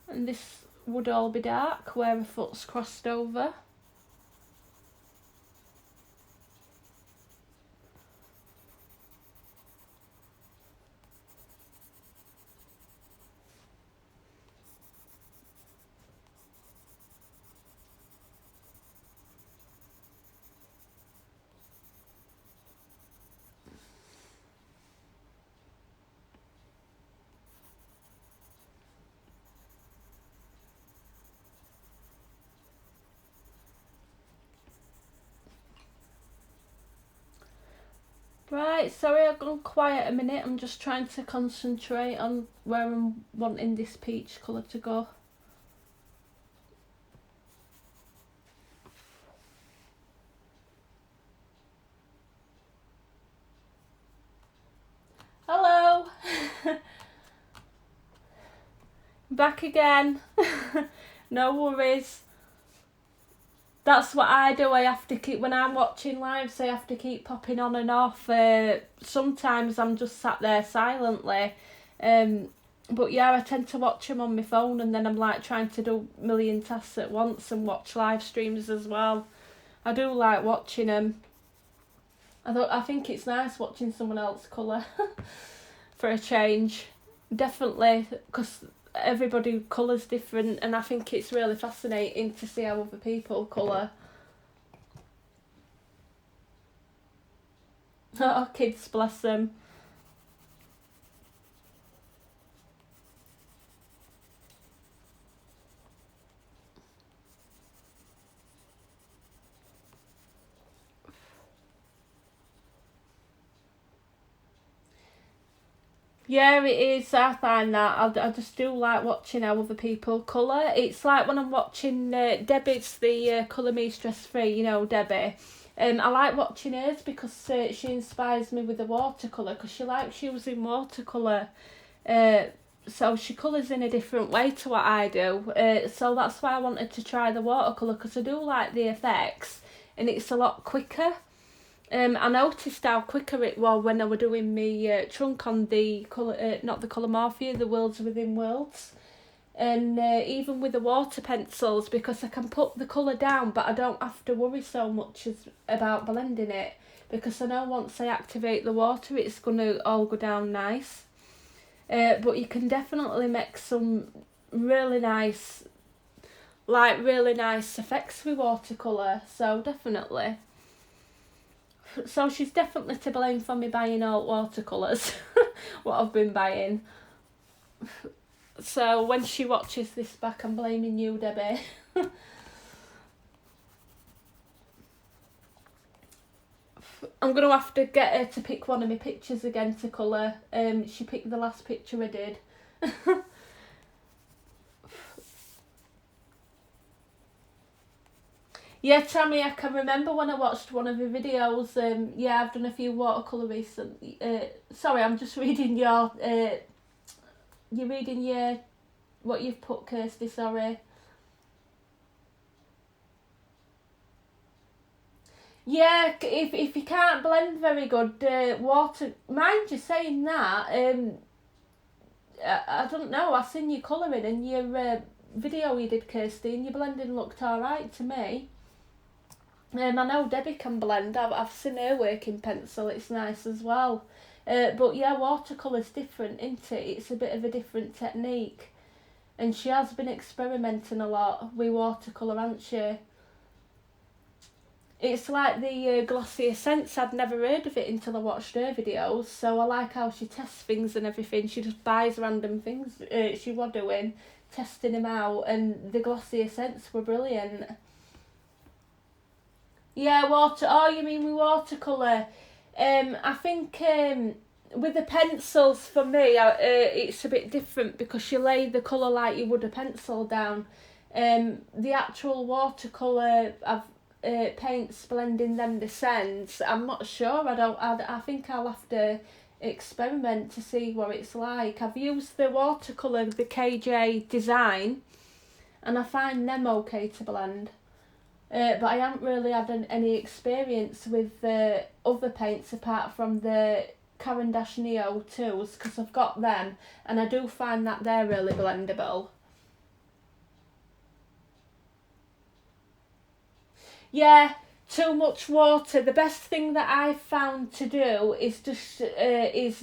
And this would all be dark where a foot's crossed over. Right, sorry I've gone quiet a minute. I'm just trying to concentrate on where I'm wanting this peach colour to go. Hello! Back again. No worries. That's what I do. I have to keep, when I'm watching lives, I have to keep popping on and off. Sometimes I'm just sat there silently. But yeah, I tend to watch them on my phone, and then I'm like trying to do a million tasks at once and watch live streams as well. I do like watching them. I think it's nice watching someone else colour for a change. Definitely, because everybody colours different, and I think it's really fascinating to see how other people colour. Oh, kids, bless them. Yeah, it is. I find that I just do like watching how other people colour. It's like when I'm watching Debbie's the Colour Me Stress Free, Debbie. I like watching hers because she inspires me with the watercolour, because she likes using watercolour. So she colours in a different way to what I do. So that's why I wanted to try the watercolour, because I do like the effects, and it's a lot quicker. I noticed how quicker it was when I were doing my trunk on the colour, not the Colour Morphia, the Worlds Within Worlds. And even with the water pencils, because I can put the colour down, but I don't have to worry so much about blending it, because I know once I activate the water, it's going to all go down nice. But you can definitely make some really nice effects with watercolour, so definitely. So she's definitely to blame for me buying all watercolours, what I've been buying. So when she watches this back, I'm blaming you, Debbie. I'm going to have to get her to pick one of my pictures again to colour. She picked the last picture I did. Yeah, Tammy, I can remember when I watched one of your videos. Yeah, I've done a few watercolour recently. Sorry, I'm just reading your... you're reading your... what you've put, Kirsty, sorry. Yeah, if you can't blend very good, water... Mind you saying that, I don't know, I seen you colouring and your video you did, Kirsty, and your blending looked alright to me. I know Debbie can blend. I've seen her work in pencil. It's nice as well. But yeah, watercolour's different, isn't it? It's a bit of a different technique. And she has been experimenting a lot with watercolour, hasn't she? It's like the Glossier Scents. I'd never heard of it until I watched her videos. So I like how she tests things and everything. She just buys random things she was doing, testing them out. And the Glossier Scents were brilliant. Yeah, water. Oh, you mean with watercolour? I think with the pencils for me, it's a bit different because you lay the colour like you would a pencil down. The actual watercolour of paints blending them the scents, I'm not sure. I think I'll have to experiment to see what it's like. I've used the watercolour, the KJ design, and I find them okay to blend. But I haven't really had any experience with other paints apart from the Caran d'Ache Neo 2s because I've got them and I do find that they're really blendable. Yeah, too much water. The best thing that I've found to do is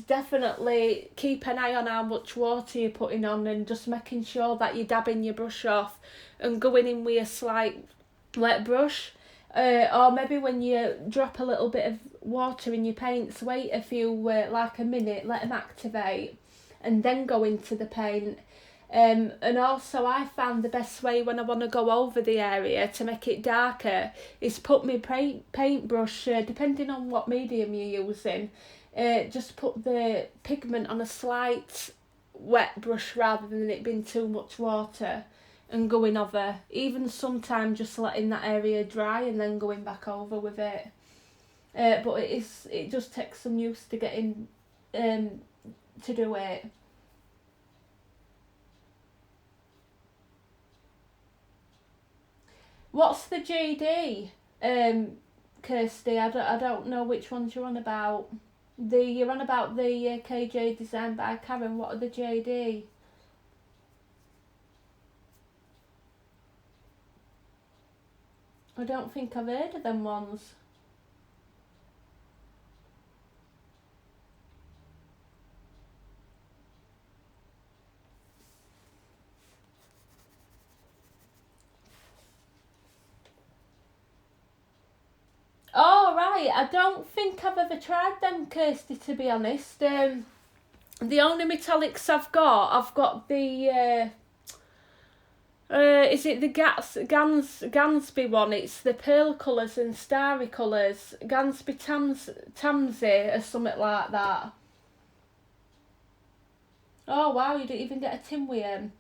definitely keep an eye on how much water you're putting on and just making sure that you're dabbing your brush off and going in with a slight wet brush. Or maybe when you drop a little bit of water in your paints, wait a few, like a minute, let them activate, and then go into the paint. And also, I found the best way when I want to go over the area to make it darker is put my paintbrush, depending on what medium you're using, just put the pigment on a slight wet brush rather than it being too much water and going over. Even sometimes just letting that area dry and then going back over with it. But it just takes some use to getting to do it. What's the GD, Kirsty? I don't know which ones you're on about. You're on about the KJ designed by Karen. What are the JD? I don't think I've heard of them ones. Oh right, I don't think I've ever tried them, Kirsty. To be honest, the only metallics I've got the is it the Gansby one? It's the pearl colours and starry colours. Gansby Tamsy or something like that. Oh wow, you didn't even get a tin with them.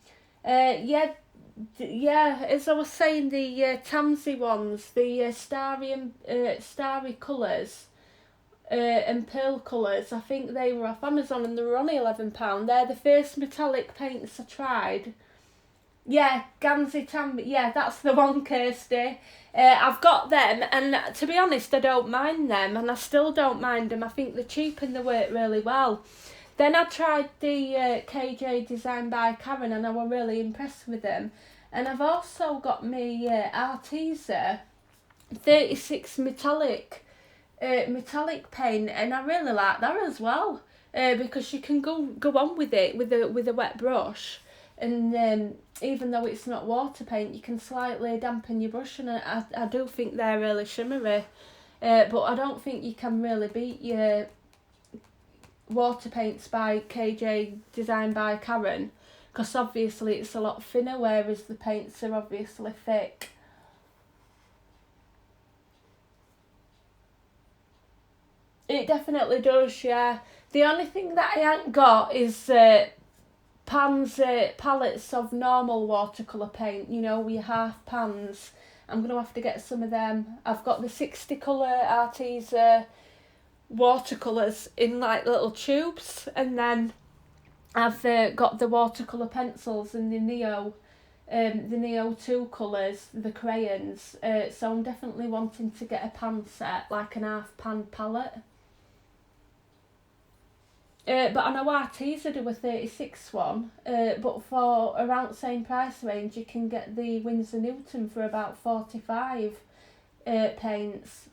Yeah, yeah. As I was saying, the Tamsy ones, the starry colours. And pearl colours, I think they were off Amazon and they were only £11. They're the first metallic paints I tried. Yeah, Gansy Tam. Yeah, that's the one, Kirsty. I've got them, and to be honest, I don't mind them, and I still don't mind them. I think they're cheap and they work really well. Then I tried the KJ designed by Karen, and I was really impressed with them. And I've also got my Arteza 36 metallic paint, and I really like that as well. Because you can go on with it with a wet brush, and even though it's not water paint, you can slightly dampen your brush, and I do think they're really shimmery. But I don't think you can really beat your water paints by KJ designed by Karen, because obviously it's a lot thinner, whereas the paints are obviously thick. It definitely does, yeah. The only thing that I ain't got is palettes of normal watercolour paint, with your half pans. I'm going to have to get some of them. I've got the 60 colour Arteza watercolours in like little tubes, and then I've got the watercolour pencils and the Neo 2 colours, the crayons. So I'm definitely wanting to get a pan set, like an half pan palette. But I know Arteza do a 36 one, but for around the same price range, you can get the Winsor Newton for about 45 paints.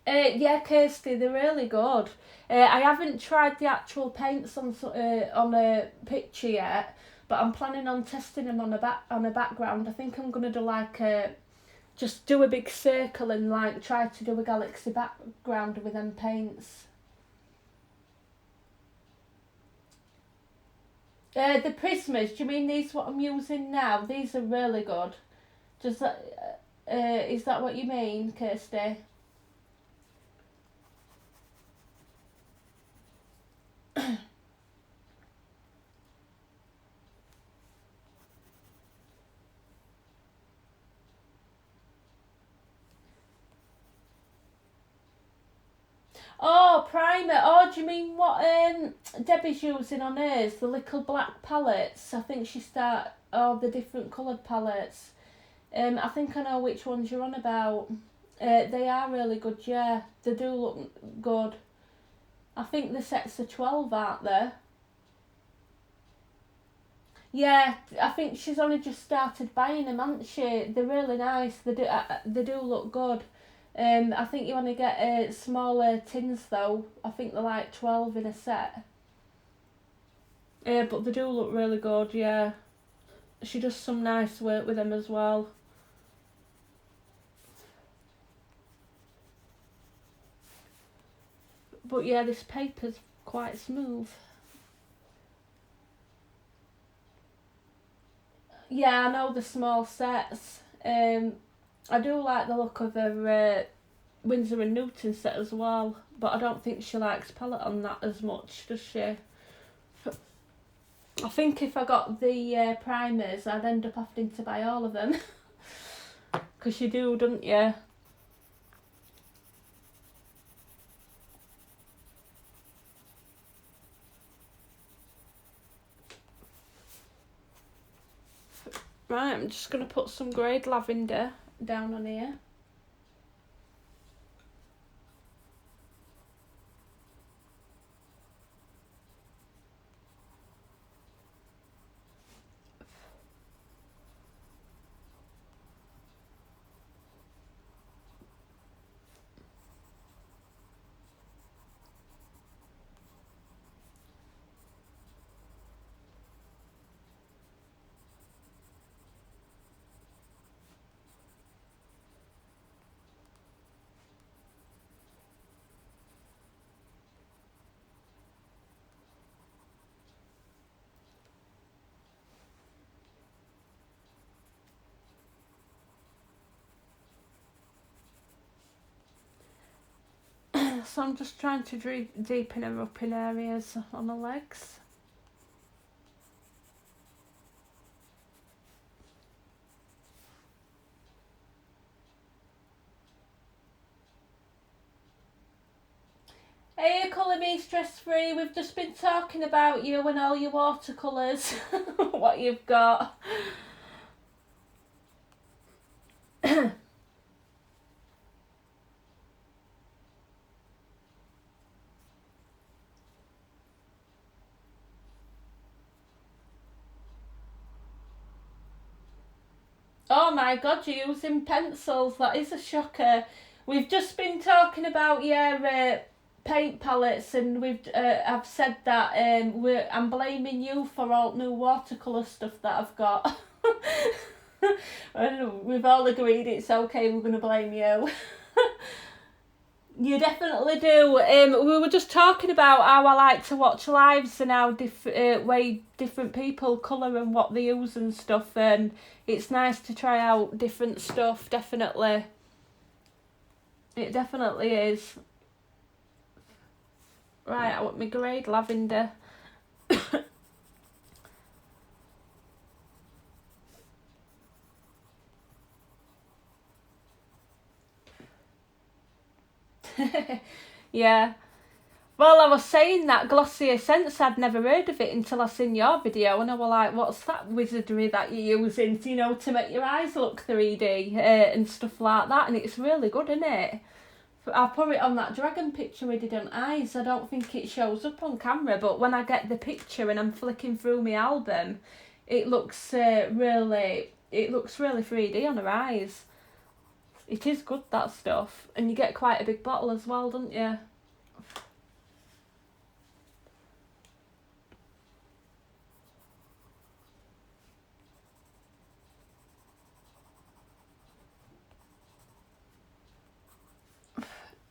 Yeah, Kirsty, they're really good. I haven't tried the actual paints on a picture yet, but I'm planning on testing them on a background. I think I'm gonna do just do a big circle and like try to do a galaxy background with them paints. The Prismas, do you mean these what I'm using now? These are really good. Just Is that what you mean, Kirsty? Oh, primer. Oh, do you mean what Debbie's using on hers? The little black palettes. I think she the different coloured palettes. I think I know which ones you're on about. They are really good, yeah. They do look good. I think the sets are 12, aren't they? Yeah, I think she's only just started buying them, hasn't she? They're really nice. They do look good. I think you want to get smaller tins though. I think they're like 12 in a set. But they do look really good, yeah. She does some nice work with them as well. But yeah, this paper's quite smooth. Yeah, I know the small sets. I do like the look of her Winsor and Newton set as well, but I don't think she likes palette on that as much, does she? I think if I got the primers, I'd end up having to buy all of them. Because you do, don't you? Right, I'm just going to put some grade lavender down on here. So I'm just trying to deepen her up in areas on her legs. Hey, Colour Me Stress Free, we've just been talking about you and all your watercolours, what you've got. Oh my god, you're using pencils, that is a shocker. We've just been talking about your paint palettes, and I've said that I'm blaming you for all new watercolour stuff that I've got. And we've all agreed it's okay, we're going to blame you. You definitely do. We were just talking about how I like to watch lives and how way different people colour and what they use and stuff, and it's nice to try out different stuff, definitely. It definitely is. Right, I want my grade lavender. Yeah. Well, I was saying that Glossier Scents, I'd never heard of it until I seen your video, and I was like, what's that wizardry that you're using, to make your eyes look 3D and stuff like that, and it's really good, isn't it? I put it on that dragon picture we did on eyes. I don't think it shows up on camera, but when I get the picture and I'm flicking through my album, it looks really 3D on her eyes. It is good, that stuff, and you get quite a big bottle as well, don't you?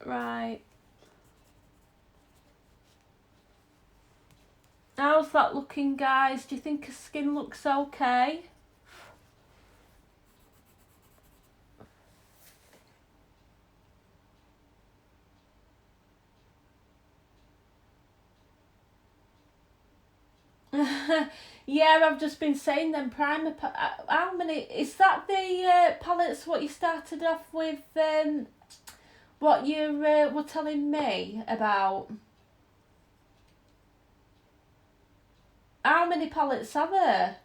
Right. How's that looking, guys? Do you think her skin looks okay? Yeah, I've just been saying them primer. How many? Is that the palettes what you started off with? What you were telling me about? How many palettes are there?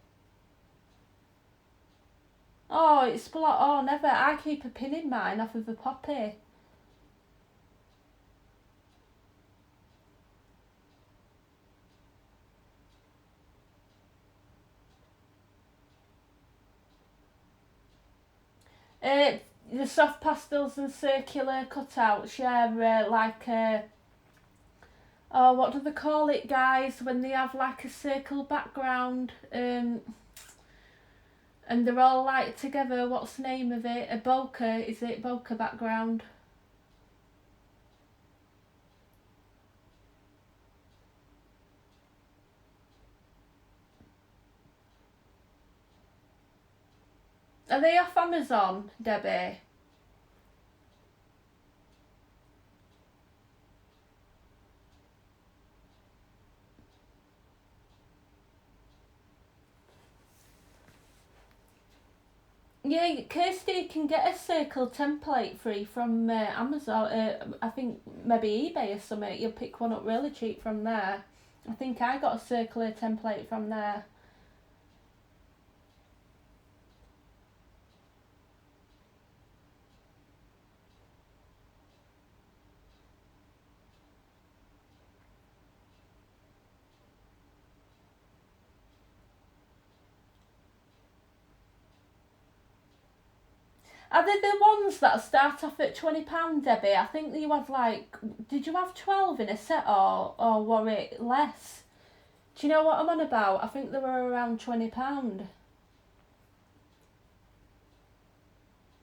Oh, it's oh never. I keep a pin in mine off of a poppy. The soft pastels and circular cutouts, yeah, like oh, what do they call it, guys? When they have like a circle background, and they're all like together. What's the name of it? A bokeh, is it bokeh background? Are they off Amazon, Debbie? Yeah, Kirsty, you can get a circle template free from Amazon. I think maybe eBay or something. You'll pick one up really cheap from there. I think I got a circular template from there. Are they the ones that start off at £20, Debbie? I think you had like, did you have 12 in a set or were it less? Do you know what I'm on about? I think they were around £20.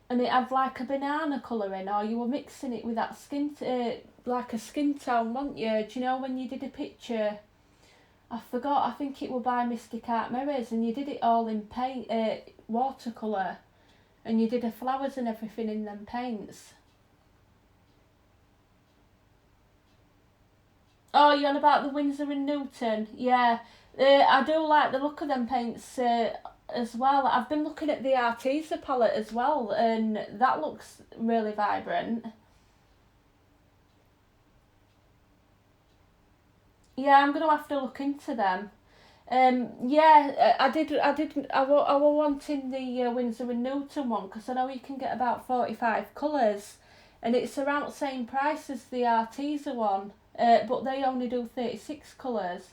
And it had like a banana colouring, or you were mixing it with that skin, like a skin tone, weren't you? Do you know when you did a picture? I forgot, I think it was by Mystic Art Mirrors, and you did it all in paint, watercolour. And you did the flowers and everything in them paints. Oh, you're on about the Winsor and Newton? Yeah. I do like the look of them paints as well. I've been looking at the Arteza palette as well, and that looks really vibrant. Yeah, I'm going to have to look into them. Yeah, I was wanting the Winsor and Newton one because I know you can get about 45 colours, and it's around the same price as the Arteza one, but they only do 36 colours.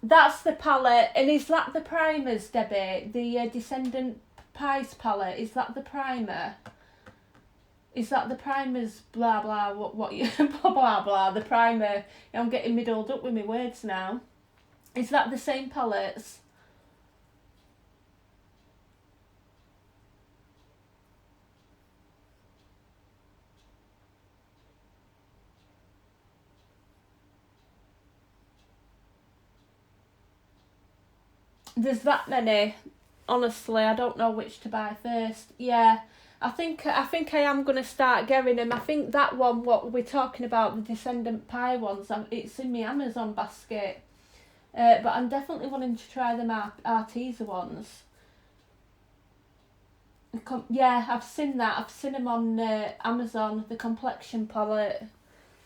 That's the palette, and is that the primers, Debbie? The Descendant Pies palette, is that the primer? Is that the primers, blah blah, what you, blah blah blah, the primer? I'm getting middled up with my words now. Is that the same palettes? There's that many. Honestly, I don't know which to buy first. Yeah, I think I am gonna start getting them. I think that one, what we're talking about, the Descendant Pie ones, it's in my Amazon basket. But I'm definitely wanting to try them Arteza ones. Yeah, I've seen that. I've seen them on Amazon. The complexion palette.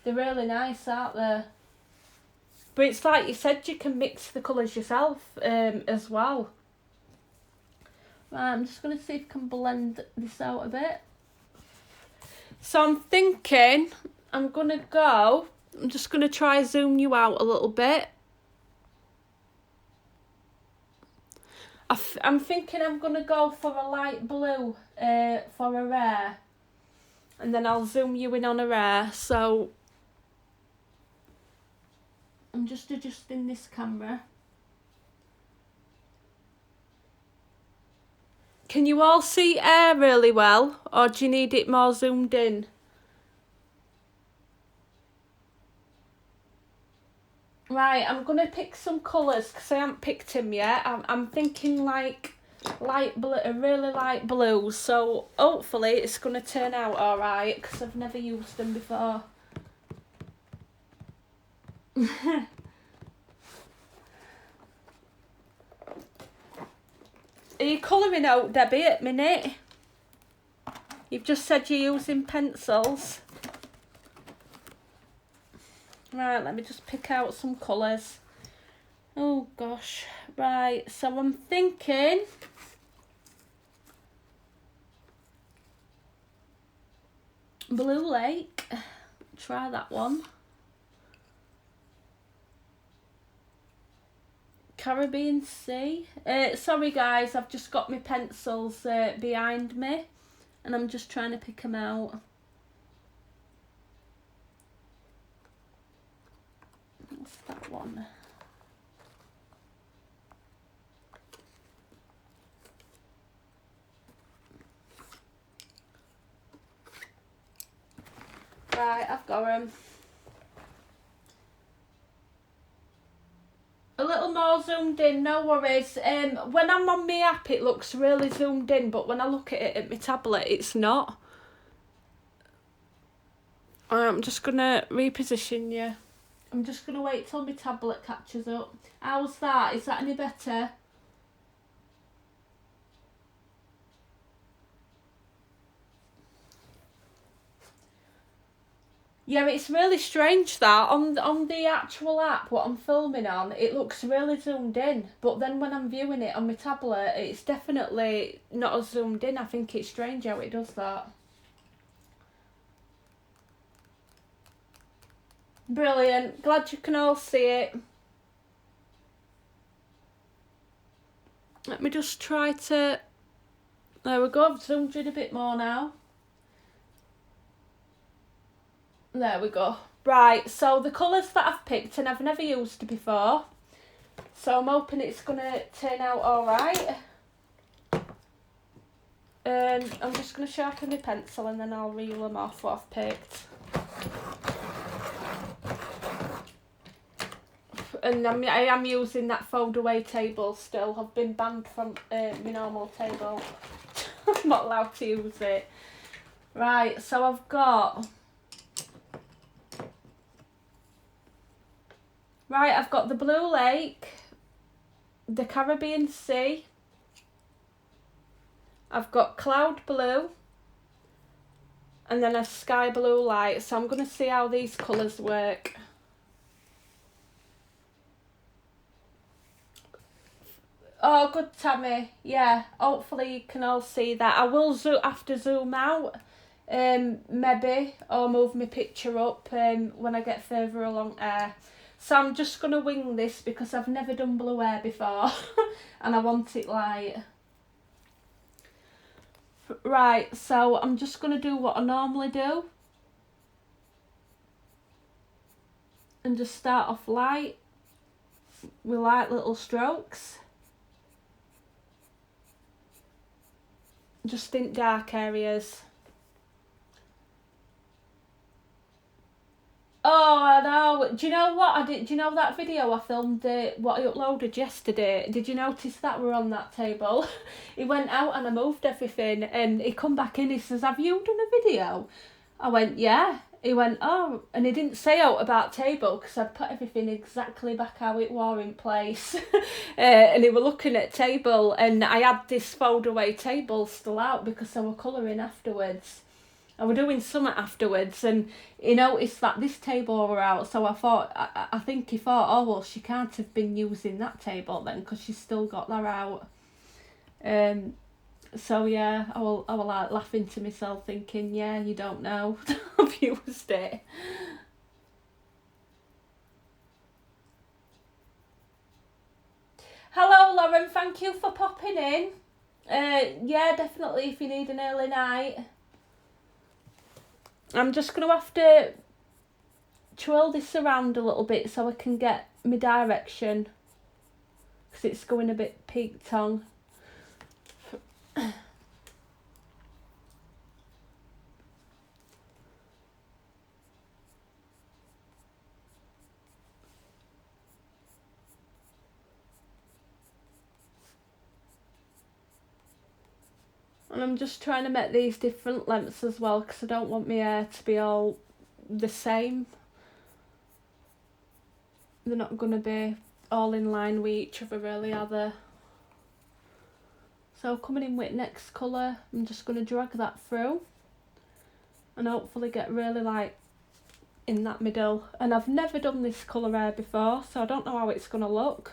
They're really nice, aren't they? But it's like you said, you can mix the colours yourself as well. Right, I'm just going to see if I can blend this out a bit. So I'm thinking I'm just going to try zoom you out a little bit. I'm thinking I'm going to go for a light blue for a rare. And then I'll zoom you in on a rare. So I'm just adjusting this camera. Can you all see air really well, or do you need it more zoomed in? Right, I'm going to pick some colours because I haven't picked them yet. I'm thinking like light blue, a really light blue, so hopefully it's going to turn out alright because I've never used them before. Are you colouring out, Debbie, at minute? You've just said you're using pencils. Right, let me just pick out some colours. Oh gosh. Right, so I'm thinking Blue Lake. Try that one. Caribbean Sea. Sorry guys, I've just got my pencils behind me and I'm just trying to pick them out. What's that one? Right, I've got them. A little more zoomed in, no worries. When I'm on my app it looks really zoomed in, but when I look at it at my tablet it's not. I'm just going to reposition you. I'm just going to wait till my tablet catches up. How's that? Is that any better? Yeah, it's really strange that on the actual app, what I'm filming on, it looks really zoomed in. But then when I'm viewing it on my tablet, it's definitely not as zoomed in. I think it's strange how it does that. Brilliant. Glad you can all see it. Let me just try to... There we go. I've zoomed in a bit more now. There we go. Right, so the colours that I've picked, and I've never used before, so I'm hoping it's going to turn out alright. I'm just going to sharpen my pencil and then I'll reel them off what I've picked. And I am using that fold away table still. I've been banned from my normal table. I'm not allowed to use it. Right, so I've got... Right, I've got the Blue Lake, the Caribbean Sea, I've got cloud blue, and then a sky blue light. So I'm going to see how these colours work. Oh, good, Tammy. Yeah, hopefully you can all see that. I will have to zoom out, maybe, or move my picture up when I get further along air. So I'm just going to wing this because I've never done blue air before and I want it light. Right, so I'm just going to do what I normally do. And just start off light with light little strokes. Just in dark areas. Oh, I know. Do you know what I did? Do you know that video I filmed? What I uploaded yesterday. Did you notice that we're on that table? He went out and I moved everything, and he come back in. He says, "Have you done a video?" I went, "Yeah." He went, "Oh," and he didn't say out about table because I'd put everything exactly back how it were in place. And he were looking at table, and I had this fold away table still out because I were colouring afterwards. I were doing something afterwards, and he noticed that this table were out, so I think he thought, oh well, she can't have been using that table then because she's still got that out. So yeah, I was like laughing to myself thinking, yeah, you don't know. I've used it. Hello Lauren, thank you for popping in. Yeah, definitely if you need an early night. I'm just going to have to twirl this around a little bit so I can get my direction because it's going a bit peaked on. And I'm just trying to make these different lengths as well because I don't want my hair to be all the same. They're not going to be all in line with each other really, are they? So coming in with next colour, I'm just going to drag that through and hopefully get really like in that middle. And I've never done this colour hair before, so I don't know how it's going to look.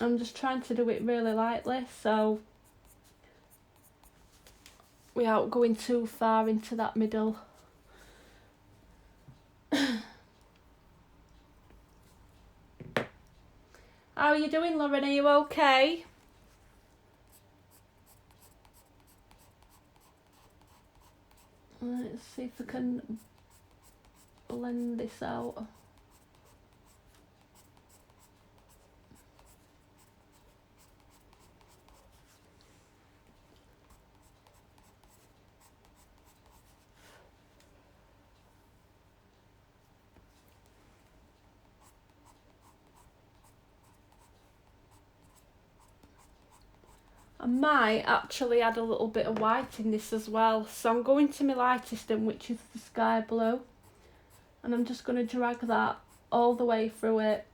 I'm just trying to do it really lightly, so without going too far into that middle. How are you doing, Lauren? Are you okay? Let's see if I can blend this out. I might actually add a little bit of white in this as well. So I'm going to my lightest one, which is the sky blue. And I'm just going to drag that all the way through it.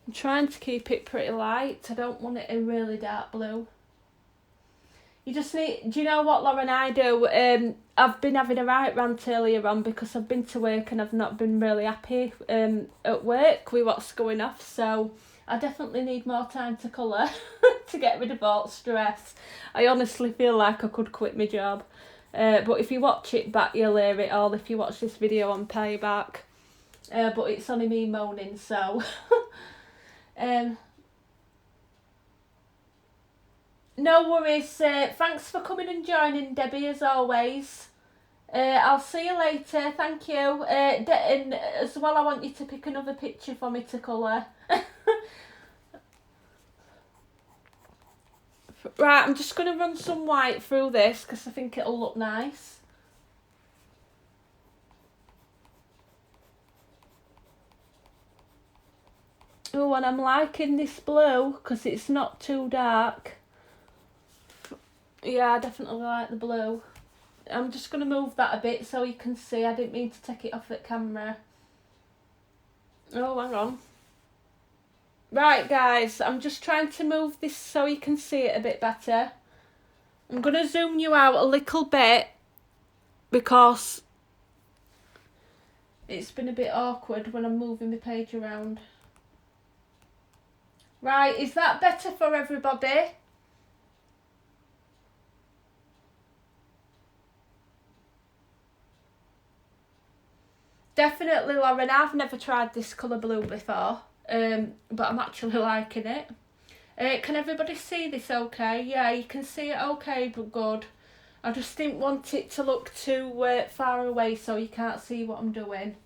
I'm trying to keep it pretty light. I don't want it a really dark blue. You just need, do you know what, Lauren, I do? I've been having a right rant earlier on because I've been to work and I've not been really happy at work with what's going off. So I definitely need more time to colour to get rid of all stress. I honestly feel like I could quit my job. But if you watch it back, you'll hear it all if you watch this video on playback. But it's only me moaning, so... No worries. Thanks for coming and joining, Debbie, as always. I'll see you later. Thank you. And as well, I want you to pick another picture for me to colour. Right, I'm just going to run some white through this because I think it'll look nice. Oh, and I'm liking this blue because it's not too dark. Yeah, I definitely like the blue. I'm just going to move that a bit so you can see. I didn't mean to take it off the camera. Oh, hang on. Right, guys, I'm just trying to move this so you can see it a bit better. I'm going to zoom you out a little bit because it's been a bit awkward when I'm moving the page around. Right, is that better for everybody? Definitely, Lauren. I've never tried this colour blue before, but I'm actually liking it. Can everybody see this okay? Yeah, you can see it okay, but good. I just didn't want it to look too far away so you can't see what I'm doing.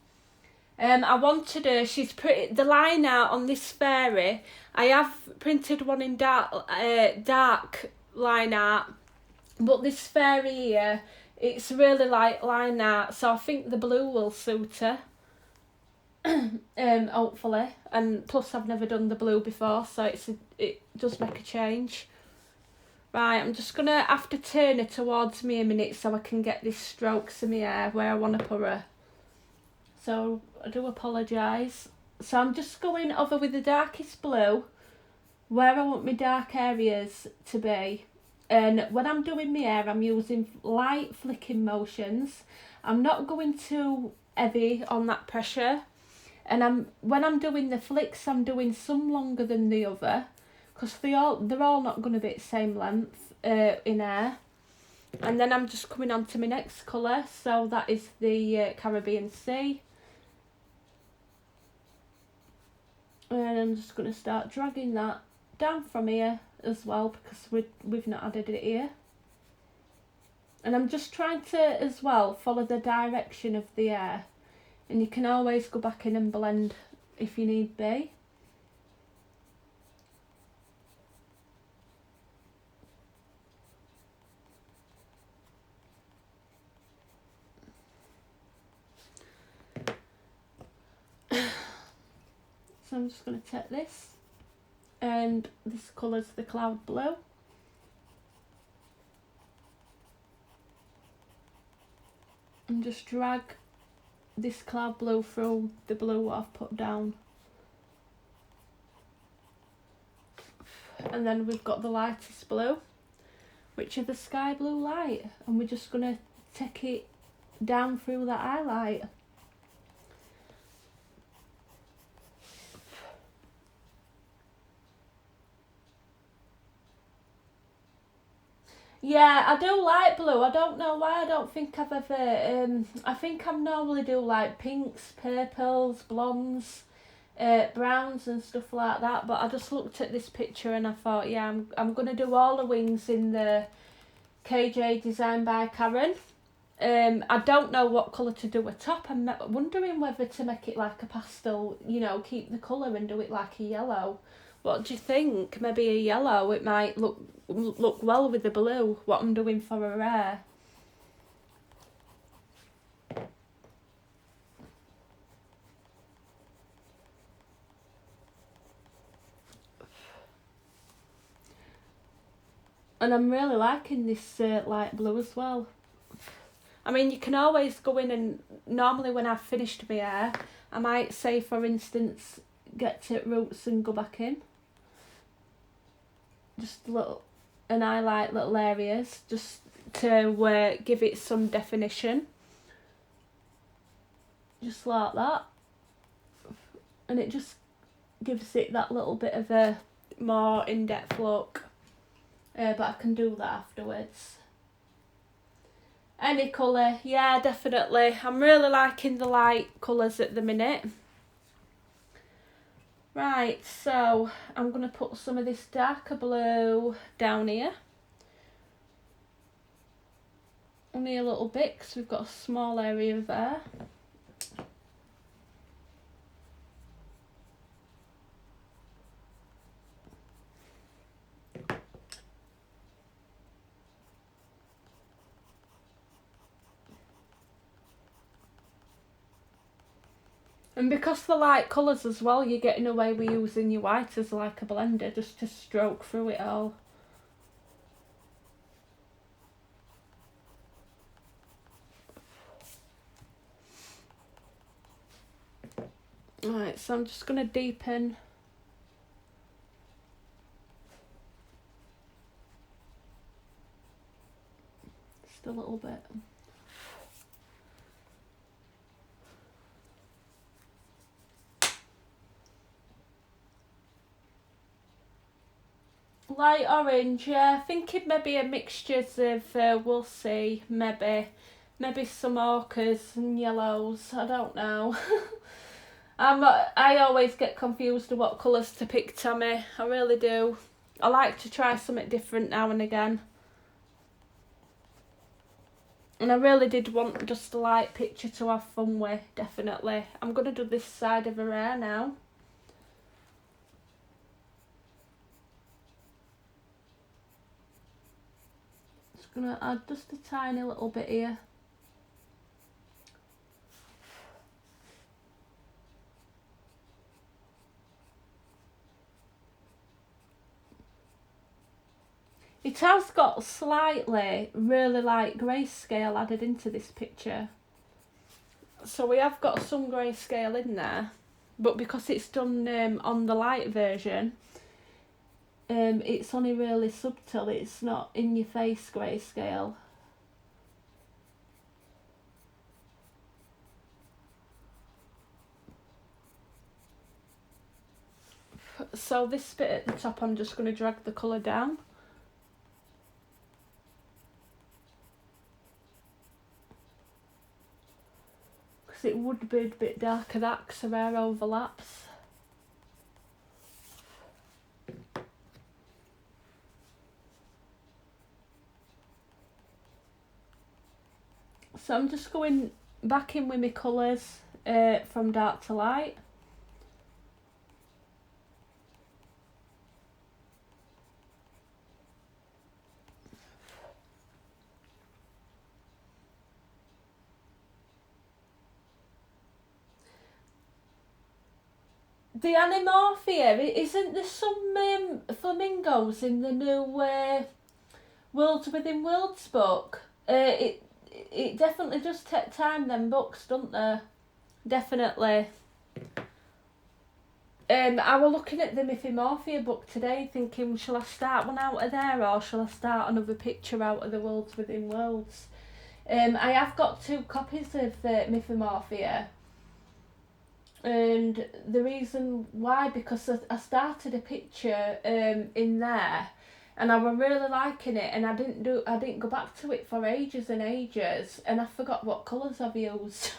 I wanted her, she's pretty, the line art on this fairy, I have printed one in dark line art, but this fairy here, it's really light line art, so I think the blue will suit her. Hopefully, and plus I've never done the blue before, so it does make a change. Right, I'm just gonna have to turn her towards me a minute so I can get these strokes in my hair where I want to put her. So I do apologise. So I'm just going over with the darkest blue where I want my dark areas to be. And when I'm doing my hair, I'm using light flicking motions. I'm not going too heavy on that pressure. And when I'm doing the flicks, I'm doing some longer than the other because they're all not going to be the same length in hair. And then I'm just coming on to my next colour. So that is the Caribbean Sea. And I'm just going to start dragging that down from here as well because we've not added it here. And I'm just trying to as well follow the direction of the hair. And you can always go back in and blend if you need be. So I'm just going to take this, and this colour's the cloud blue. I'm and just drag this cloud blue through the blue what I've put down. And then we've got the lightest blue, which is the sky blue light, and we're just going to take it down through that highlight. Yeah, I do like blue. I don't know why. I don't think I've ever... I think I normally do like pinks, purples, blondes, browns and stuff like that. But I just looked at this picture and I thought, yeah, I'm going to do all the wings in the KJ Design by Karen. I don't know what colour to do a top. I'm wondering whether to make it like a pastel, you know, keep the colour and do it like a yellow. What do you think? Maybe a yellow. It might look well with the blue, what I'm doing for her hair. And I'm really liking this light blue as well. I mean, you can always go in and normally when I've finished my hair, I might say, for instance, get to roots and go back in. Just and highlight little areas just to give it some definition. Just like that. And it just gives it that little bit of a more in-depth look. But I can do that afterwards. Any colour, yeah, definitely. I'm really liking the light colours at the minute. Right, so I'm going to put some of this darker blue down here. Only a little bit because we've got a small area there. And because the light colours as well, you're getting away with using your white as like a blender just to stroke through it all. Right, so I'm just going to deepen just a little bit. Light orange, yeah, thinking maybe a mixture of, we'll see, maybe some ochres and yellows, I don't know. I always get confused with what colours to pick, Tommy, I really do. I like to try something different now and again. And I really did want just a light picture to have fun with, definitely. I'm going to do this side of her hair now. Going to add just a tiny little bit here. It has got slightly really light grayscale added into this picture. So we have got some grayscale in there, but because it's done on the light version, it's only really subtle, it's not in your face grayscale. So this bit at the top, I'm just going to drag the colour down. Because it would be a bit darker that, because her hair overlaps. So I'm just going back in with my colours from dark to light. The Animorphia, isn't there some flamingos in the new Worlds Within Worlds book? it definitely does take time, them books, don't they? Definitely. I was looking at the Mythomorphia book today thinking, shall I start one out of there or shall I start another picture out of the Worlds Within Worlds? I have got 2 copies of the Mythomorphia, and the reason why, because I started a picture in there and I was really liking it, and I didn't go back to it for ages and ages, and I forgot what colours I've used.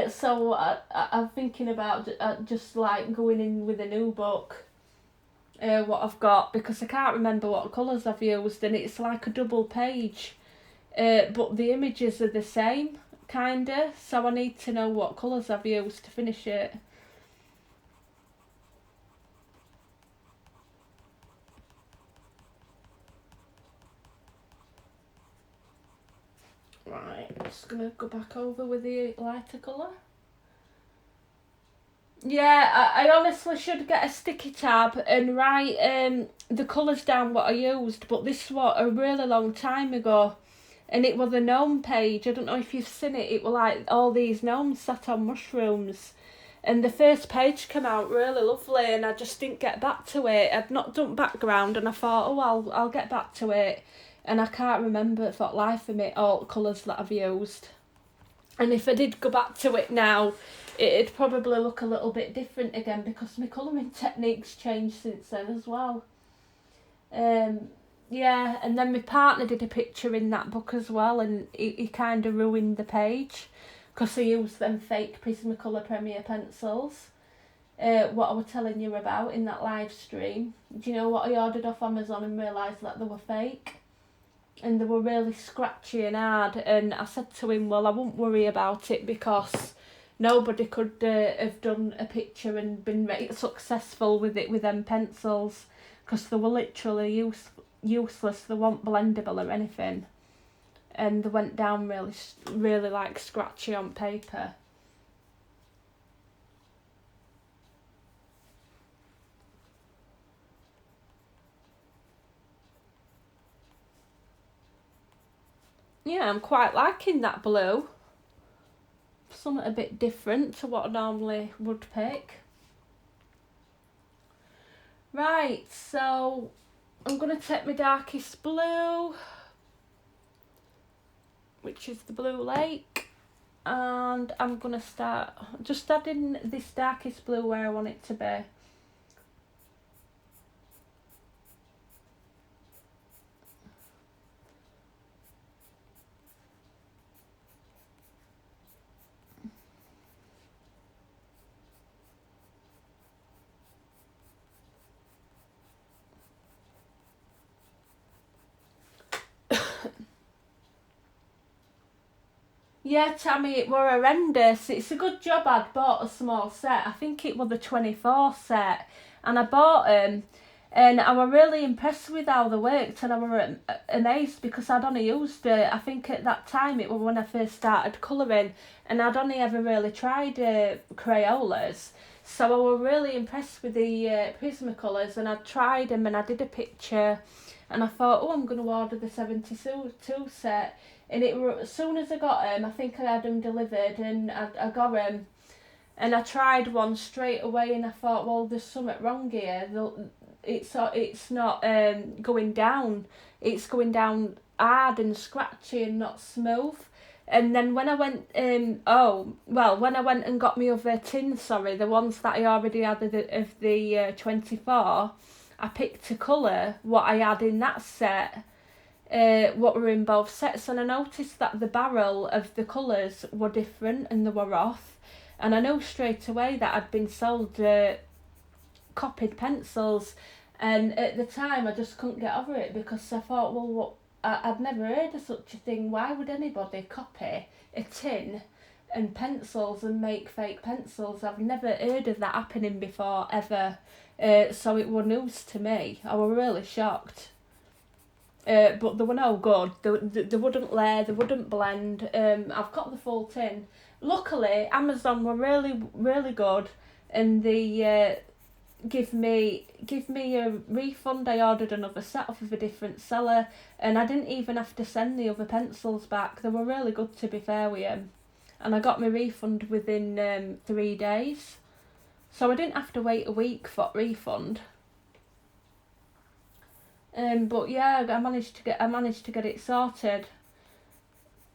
So I'm thinking about just like going in with a new book, what I've got, because I can't remember what colours I've used, and it's like a double page, but the images are the same, kinda, so I need to know what colours I've used to finish it. Right, I'm just going to go back over with the lighter colour. Yeah, I honestly should get a sticky tab and write the colours down what I used, but this was a really long time ago, and it was a gnome page. I don't know if you've seen it. It was like all these gnomes sat on mushrooms, and the first page came out really lovely, and I just didn't get back to it. I'd not done background, and I thought, oh, I'll get back to it. And I can't remember for life of me all the colours that I've used. And if I did go back to it now, it'd probably look a little bit different again, because my colouring technique's changed since then as well. Yeah, and then my partner did a picture in that book as well, and he kind of ruined the page because he used them fake Prismacolor Premier pencils. What I was telling you about in that live stream. Do you know what I ordered off Amazon and realised that they were fake? And they were really scratchy and hard, and I said to him, well, I won't worry about it because nobody could have done a picture and been successful with it with them pencils, because they were literally useless. They weren't blendable or anything, and they went down really like scratchy on paper. Yeah, I'm quite liking that blue. Something a bit different to what I normally would pick. Right, so I'm going to take my darkest blue, which is the Blue Lake, and I'm going to start just adding this darkest blue where I want it to be. Yeah, Tammy, it were horrendous. It's a good job I'd bought a small set. I think it was the 24 set, and I bought them, and I were really impressed with how they worked, and I were amazed because I'd only used it, I think at that time it was when I first started colouring, and I'd only ever really tried Crayolas, so I were really impressed with the Prismacolors, and I tried them and I did a picture, and I thought, oh, I'm going to order the 72 set. And it were, as soon as I got them, I think I had them delivered, and I got them, and I tried one straight away, and I thought, well, there's something wrong here. It's not going down. It's going down hard and scratchy and not smooth. And then when I went, when I went and got my other tins, the ones that I already had of the 24, I picked a colour what I had in that set. What were in both sets, and I noticed that the barrel of the colours were different and they were off, and I know straight away that I'd been sold copied pencils, and at the time I just couldn't get over it, because I thought, well, I'd never heard of such a thing. Why would anybody copy a tin and pencils and make fake pencils? I've never heard of that happening before, ever. So it was news to me. I was really shocked. But they were no good. They wouldn't lay, they wouldn't blend. I've got the full tin. Luckily, Amazon were really, really good, and the give me a refund. I ordered another set off of a different seller, and I didn't even have to send the other pencils back. They were really good, to be fair with them, and I got my refund within 3 days, so I didn't have to wait a week for refund. But yeah, I managed to get it sorted.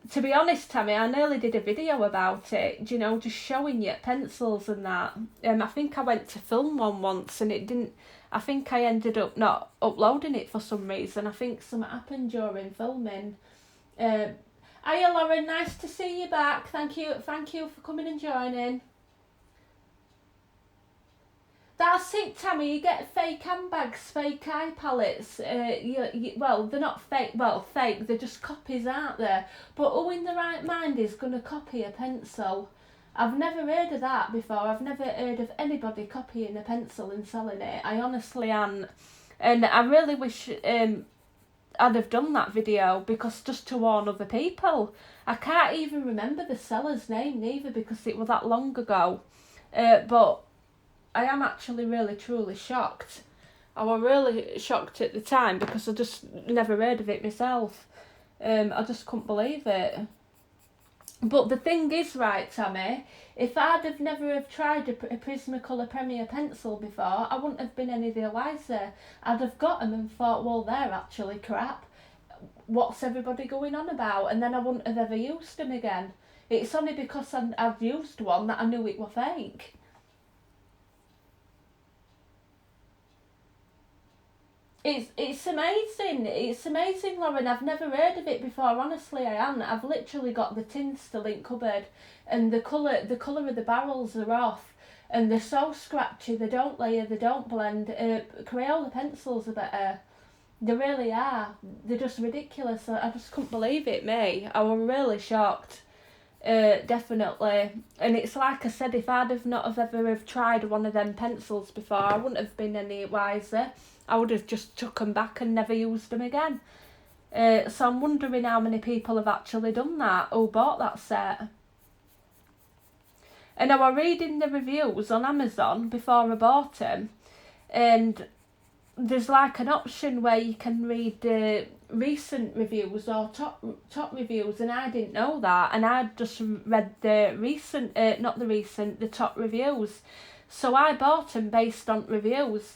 To be honest, Tammy, I nearly did a video about it, you know, just showing you pencils and that. I think I went to film one once and it didn't, I think I ended up not uploading it for some reason. I think something happened during filming. Hiya Lauren, nice to see you back. Thank you for coming and joining. That's it, Tammy. You get fake handbags, fake eye palettes. Well, they're not fake. Well, fake. They're just copies, aren't they? But who in the right mind is going to copy a pencil? I've never heard of that before. I've never heard of anybody copying a pencil and selling it. I honestly haven't. And I really wish I'd have done that video, because just to warn other people. I can't even remember the seller's name neither, because it was that long ago. But I am actually really truly shocked. I was really shocked at the time because I just never heard of it myself. I just couldn't believe it. But the thing is, right, Tammy, if I'd have never have tried a Prismacolor Premier pencil before, I wouldn't have been any the wiser. I'd have got them and thought, well, they're actually crap. What's everybody going on about? And then I wouldn't have ever used them again. It's only because I've used one that I knew it were fake. It's amazing. It's amazing, Lauren. I've never heard of it before. Honestly, I haven't. I've literally got the tin still in cupboard, and the colour of the barrels are off, and they're so scratchy. They don't layer. They don't blend. Crayola pencils are better. They really are. They're just ridiculous. I just couldn't believe it, me. I was really shocked. Definitely. And it's like I said, if I'd have not have ever have tried one of them pencils before, I wouldn't have been any wiser. I would have just took them back and never used them again. So I'm wondering how many people have actually done that, who bought that set. And I was reading the reviews on Amazon before I bought them, and there's like an option where you can read recent reviews or top reviews, and I didn't know that, and I just read the recent, the top reviews. So I bought them based on reviews.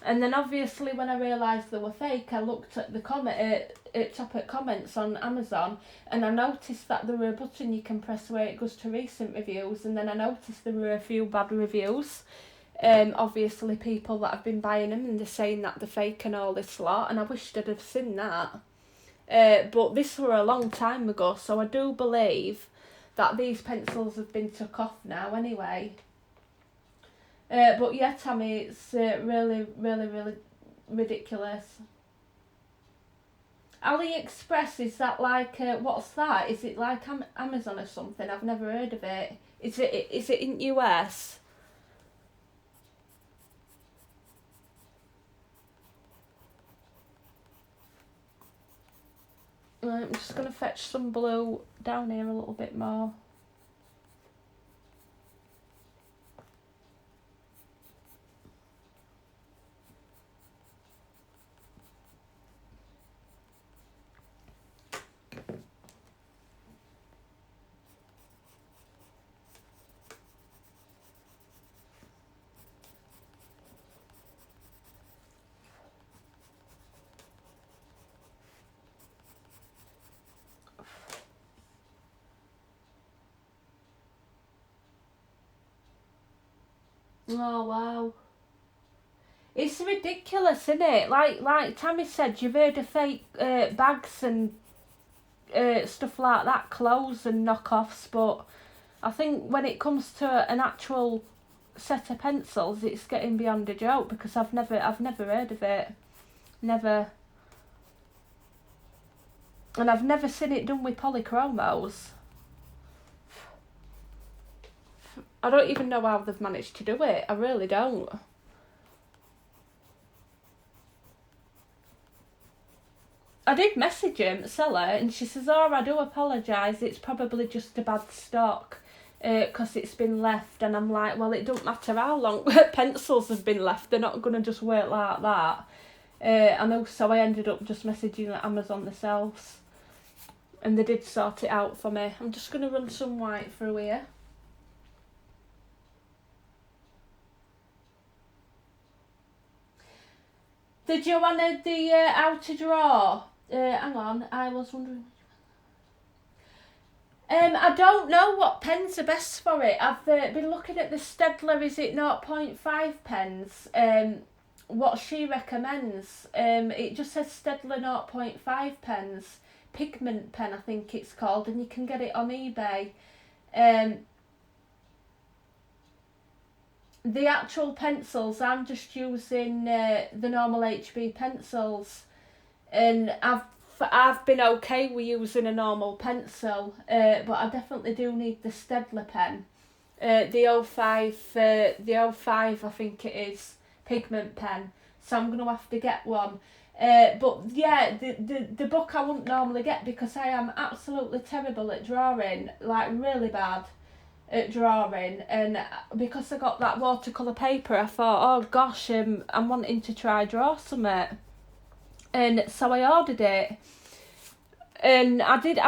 And then obviously when I realised they were fake, I looked at the top comments on Amazon, and I noticed that there were a button you can press where it goes to recent reviews, and then I noticed there were a few bad reviews. Obviously people that have been buying them and they're saying that they're fake and all this lot, and I wished I'd have seen that. But this were a long time ago, so I do believe that these pencils have been took off now anyway. But yeah, Tammy, it's really, really, really ridiculous. AliExpress, is that like, what's that? Is it like Amazon or something? I've never heard of it. Is it in US? I'm just going to fetch some blue down here a little bit more. Oh wow. It's ridiculous, isn't it? Like Tammy said, you've heard of fake bags and stuff like that, clothes and knockoffs, but I think when it comes to an actual set of pencils, it's getting beyond a joke, because I've never heard of it. Never. And I've never seen it done with polychromos. I don't even know how they've managed to do it. I really don't. I did message him, seller, and she says, oh, I do apologise, it's probably just a bad stock. because it's been left, and I'm like, well, it don't matter how long pencils have been left, they're not going to just work like that. And also I ended up just messaging Amazon themselves, and they did sort it out for me. I'm just going to run some white through here. The Joanna, the how to draw. Hang on, I was wondering. I don't know what pens are best for it. I've been looking at the Stedler, is it 0.5 pens? What she recommends. It just says Stedler 0.5 pens. Pigment pen, I think it's called, and you can get it on eBay. The actual pencils, I'm just using the normal HB pencils, and I've been okay with using a normal pencil, but I definitely do need the Stedler pen, the 05 I think it is, pigment pen. So I'm gonna have to get one. But yeah, the book I wouldn't normally get because I am absolutely terrible at drawing, like really bad at drawing, and because I got that watercolour paper, I thought, oh gosh, I'm wanting to try draw something, and so I ordered it, and I did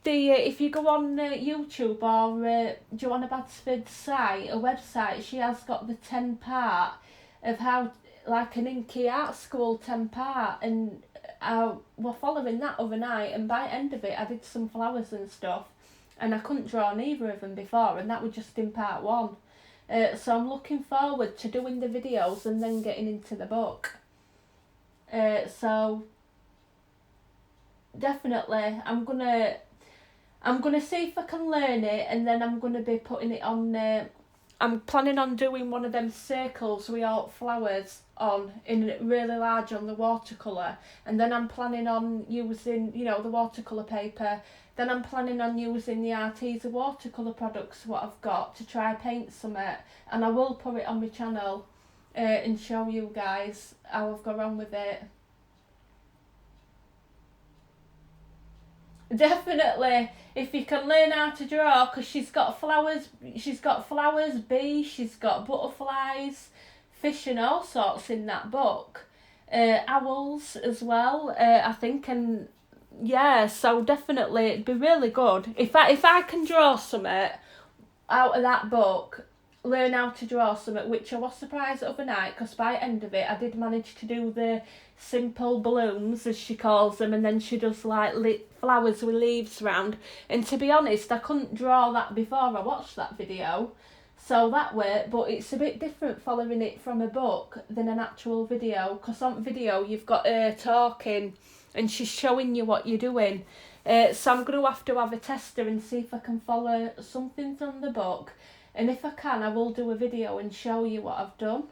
the if you go on YouTube or Joanna Badsford's site, a website, she has got the 10-part of how, like an Inky art school 10-part, and I was following that overnight, and by the end of it I did some flowers and stuff, and I couldn't draw neither of them before, and that was just in part 1. So I'm looking forward to doing the videos and then getting into the book. So definitely I'm gonna see if I can learn it, and then I'm gonna be putting it on. I'm planning on doing one of them circles with all flowers on, in really large on the watercolour, and then I'm planning on using, you know, the watercolour paper. Then I'm planning on using the Arteza watercolour products what I've got to try paint something, and I will put it on my channel and show you guys how I've got on with it. Definitely, if you can learn how to draw, because she's got flowers, bees, she's got butterflies, fish and all sorts in that book, owls as well, I think, and yeah, so definitely it'd be really good if I can draw something out of that book, learn how to draw something, which I was surprised overnight, because by the end of it I did manage to do the simple balloons, as she calls them, and then she does like flowers with leaves round, and to be honest I couldn't draw that before I watched that video, so that way, but it's a bit different following it from a book than an actual video, because on video you've got her talking and she's showing you what you're doing. So I'm going to have a tester and see if I can follow something from the book, and if I can I will do a video and show you what I've done.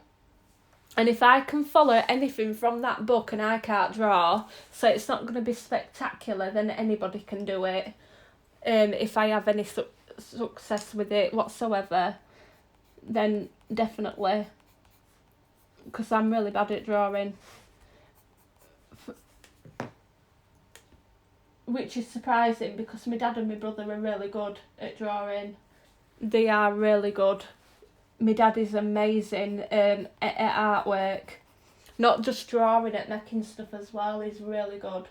And if I can follow anything from that book and I can't draw, so it's not going to be spectacular, then anybody can do it. If I have any success with it whatsoever, then definitely, because I'm really bad at drawing. Which is surprising, because my dad and my brother are really good at drawing. They are really good. My dad is amazing at artwork. Not just drawing, at making stuff as well. He's really good.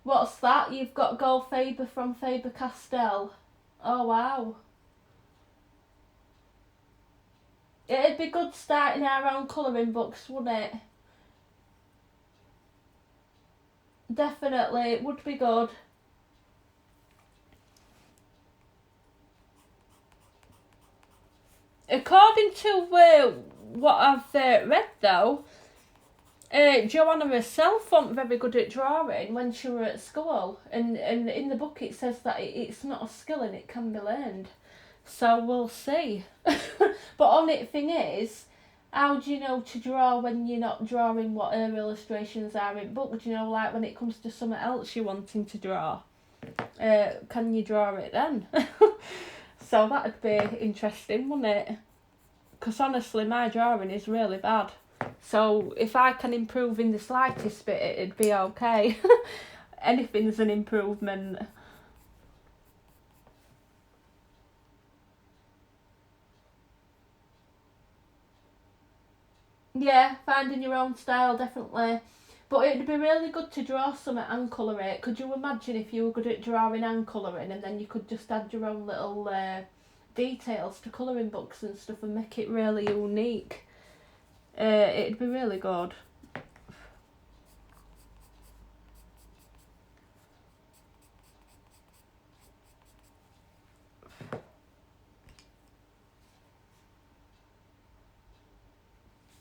What's that? You've got Gold Faber from Faber-Castell. Oh wow. It'd be good starting our own colouring books, wouldn't it? Definitely, it would be good. According to what I've read though, Joanna herself wasn't very good at drawing when she were at school, and in the book it says that it's not a skill and it can be learned. So we'll see. But only thing is, how do you know to draw when you're not drawing what her illustrations are in book? Do you know, like when it comes to something else you're wanting to draw, can you draw it then? So that'd be interesting, wouldn't it? Because honestly, my drawing is really bad. So if I can improve in the slightest bit, it'd be okay. Anything's an improvement. Yeah, finding your own style, definitely. But it'd be really good to draw something and colour it. Could you imagine if you were good at drawing and colouring, and then you could just add your own little details to colouring books and stuff and make it really unique? It'd be really good.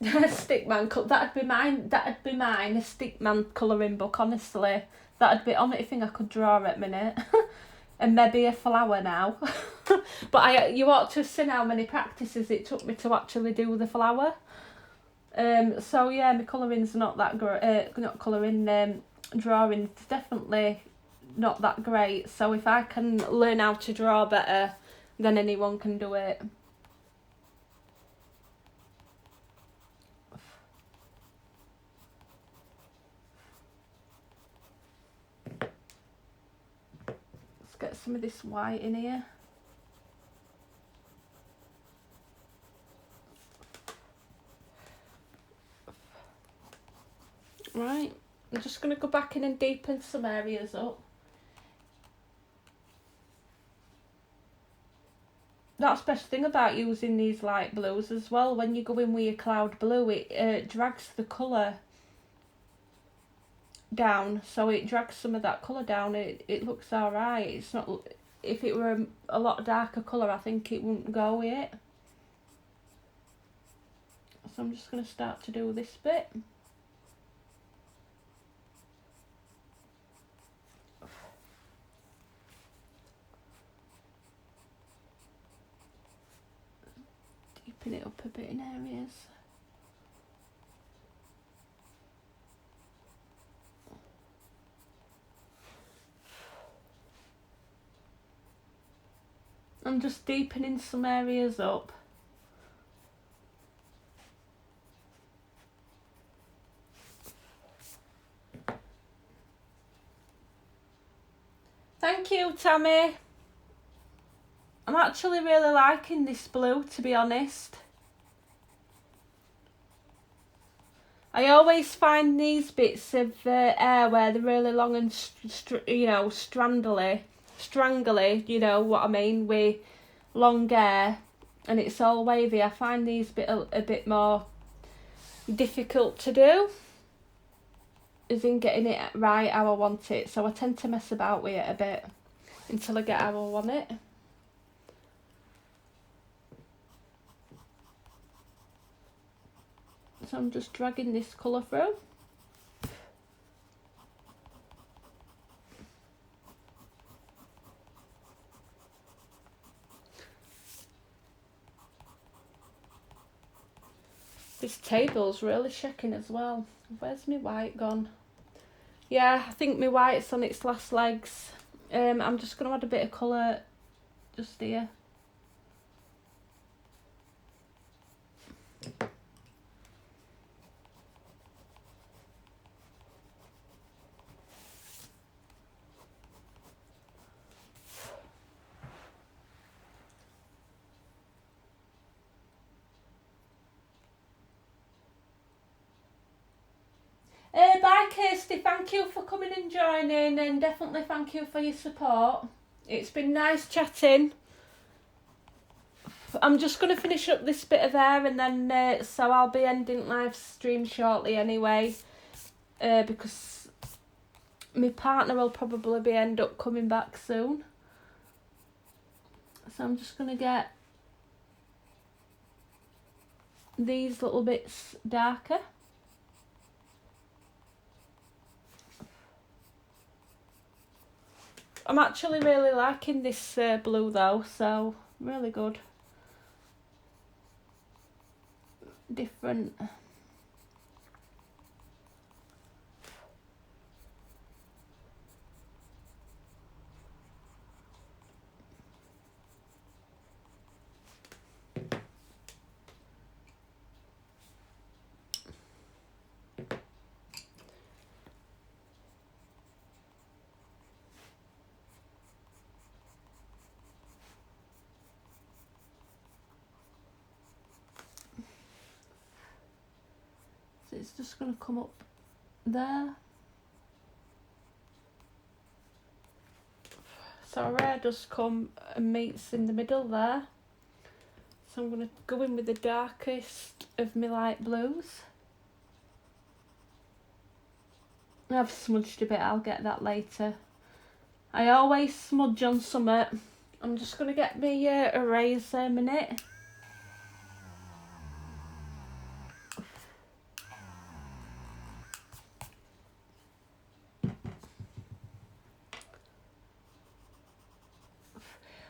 Stickman, that'd be mine. That'd be mine. A stickman colouring book. Honestly, that'd be the only thing I could draw at minute. And maybe a flower now. But you ought to have seen how many practices it took me to actually do the flower. So yeah, my colouring's not that great. Not colouring, drawing's definitely not that great. So if I can learn how to draw better, then anyone can do it. Let's get some of this white in here. Right, I'm just going to go back in and deepen some areas up. That's the best thing about using these light blues as well. When you go in with your cloud blue, it drags the colour down, so it drags some of that colour down. It looks alright. It's not, if it were a lot darker colour, I think it wouldn't go with it. So I'm just going to start to do this bit. Deepen it up a bit in areas. I'm just deepening some areas up. Thank you, Tammy. I'm actually really liking this blue, to be honest. I always find these bits of hair where they're really long and, strangly, you know what I mean, with long hair, and it's all wavy. I find these a bit more difficult to do, as in getting it right how I want it. So I tend to mess about with it a bit until I get how I want it. So I'm just dragging this colour through. This table's really shaking as well. Where's my white gone? Yeah, I think my white's on its last legs. I'm just going to add a bit of colour just here. Bye Kirsty, thank you for coming and joining, and definitely thank you for your support. It's been nice chatting. I'm just going to finish up this bit of hair, and then so I'll be ending live stream shortly anyway, because my partner will probably end up coming back soon. So I'm just going to get these little bits darker. I'm actually really liking this blue though, so really good. Different. it's just going to come up there. So our hair does come and meets in the middle there. So I'm going to go in with the darkest of my light blues. I've smudged a bit, I'll get that later. I always smudge on summit. I'm just going to get my eraser a minute.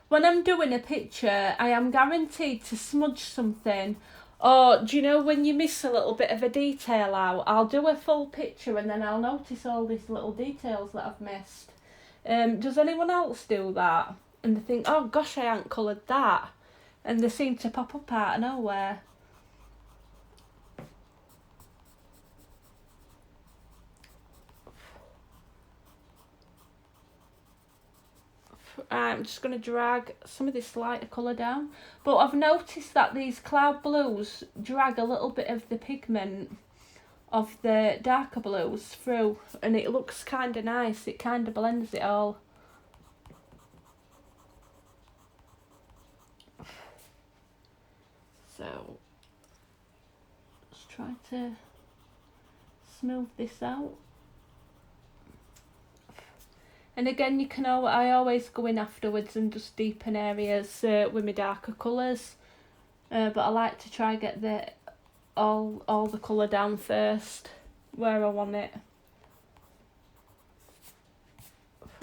When I'm doing a picture, I am guaranteed to smudge something. Or, do you know when you miss a little bit of a detail out? I'll do a full picture and then I'll notice all these little details that I've missed. Does anyone else do that? And they think, oh gosh, I haven't coloured that. And they seem to pop up out of nowhere. I'm just going to drag some of this lighter colour down. But I've noticed that these cloud blues drag a little bit of the pigment of the darker blues through. And it looks kind of nice. It kind of blends it all. So, let's try to smooth this out. And again, you can I always go in afterwards and just deepen areas with my darker colours. But I like to try get the all the colour down first where I want it.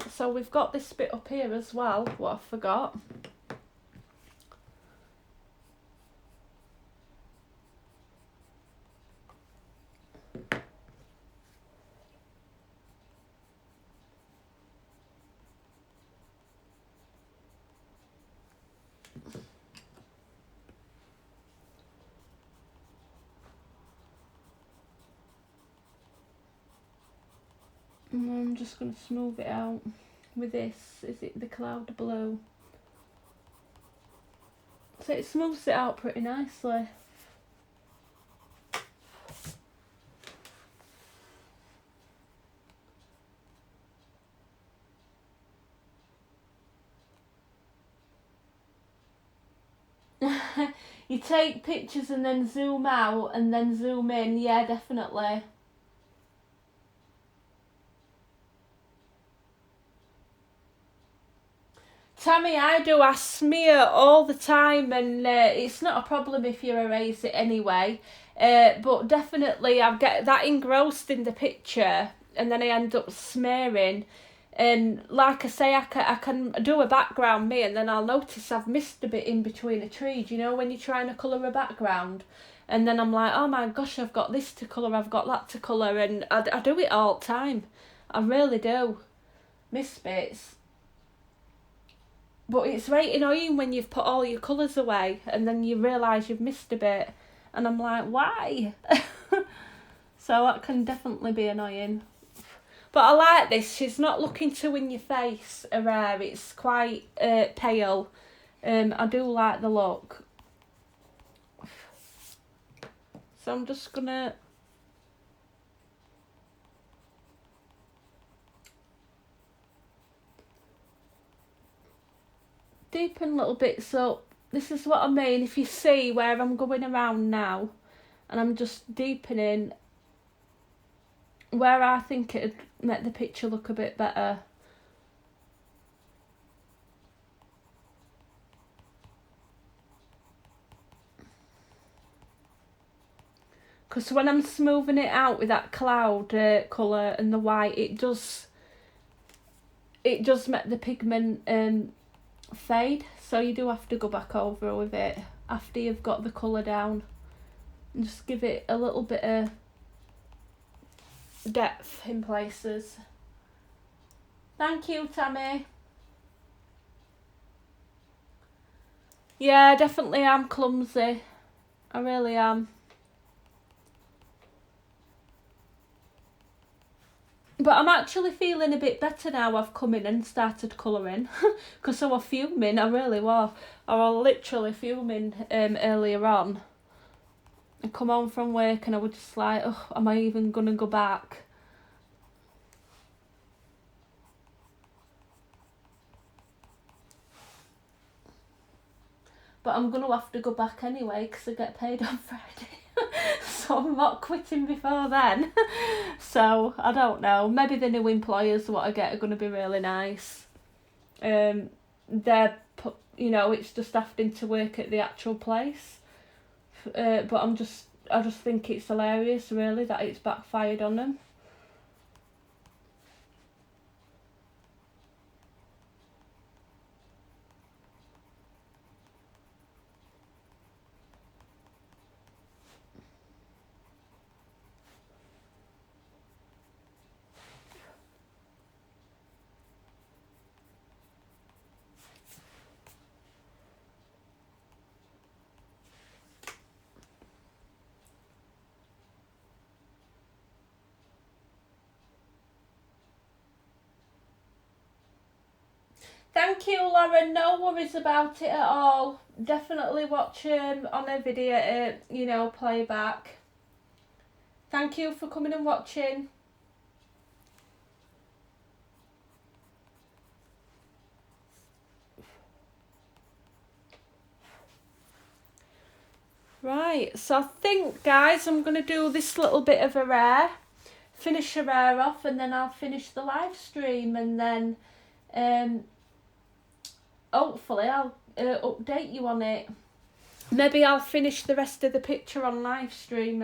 So we've got this bit up here as well, what I forgot. And I'm just going to smooth it out with this. Is it the cloud blue? So it smooths it out pretty nicely. You take pictures and then zoom out and then zoom in. Yeah, definitely. Tammy, I do. I smear all the time, and it's not a problem if you erase it anyway. But definitely I get that engrossed in the picture, and then I end up smearing. And like I say, I can do a background me, and then I'll notice I've missed a bit in between a tree. Do you know when you're trying to colour a background? And then I'm like, oh my gosh, I've got this to colour, I've got that to colour, and I do it all the time. I really do. Miss bits. But it's right annoying when you've put all your colours away and then you realise you've missed a bit. And I'm like, why? So that can definitely be annoying. But I like this. She's not looking too in your face, her hair. It's quite pale. I do like the look. So I'm just going to... deepen little bits up. This is what I mean. If you see where I'm going around now, and I'm just deepening where I think it'd make the picture look a bit better. Because when I'm smoothing it out with that cloud colour and the white, it does make the pigment fade, so you do have to go back over with it after you've got the colour down and just give it a little bit of depth in places. Thank you, Tammy. Yeah, definitely I'm clumsy. I really am. But I'm actually feeling a bit better now I've come in and started colouring. Because I was fuming, I really was. I was literally fuming earlier on. I come home from work and I was just like, oh, am I even gonna go back? But I'm going to have to go back anyway because I get paid on Friday. So I'm not quitting before then. So I don't know. Maybe the new employers what I get are going to be really nice. They're, it's just having to work at the actual place. But I just think it's hilarious really that it's backfired on them. Thank you, Lauren. No worries about it at all. Definitely watch on a video, playback. Thank you for coming and watching. Right, so I think, guys, I'm going to do this little bit of her hair, finish her hair off, and then I'll finish the live stream, and then hopefully I'll update you on it. Maybe I'll finish the rest of the picture on live stream,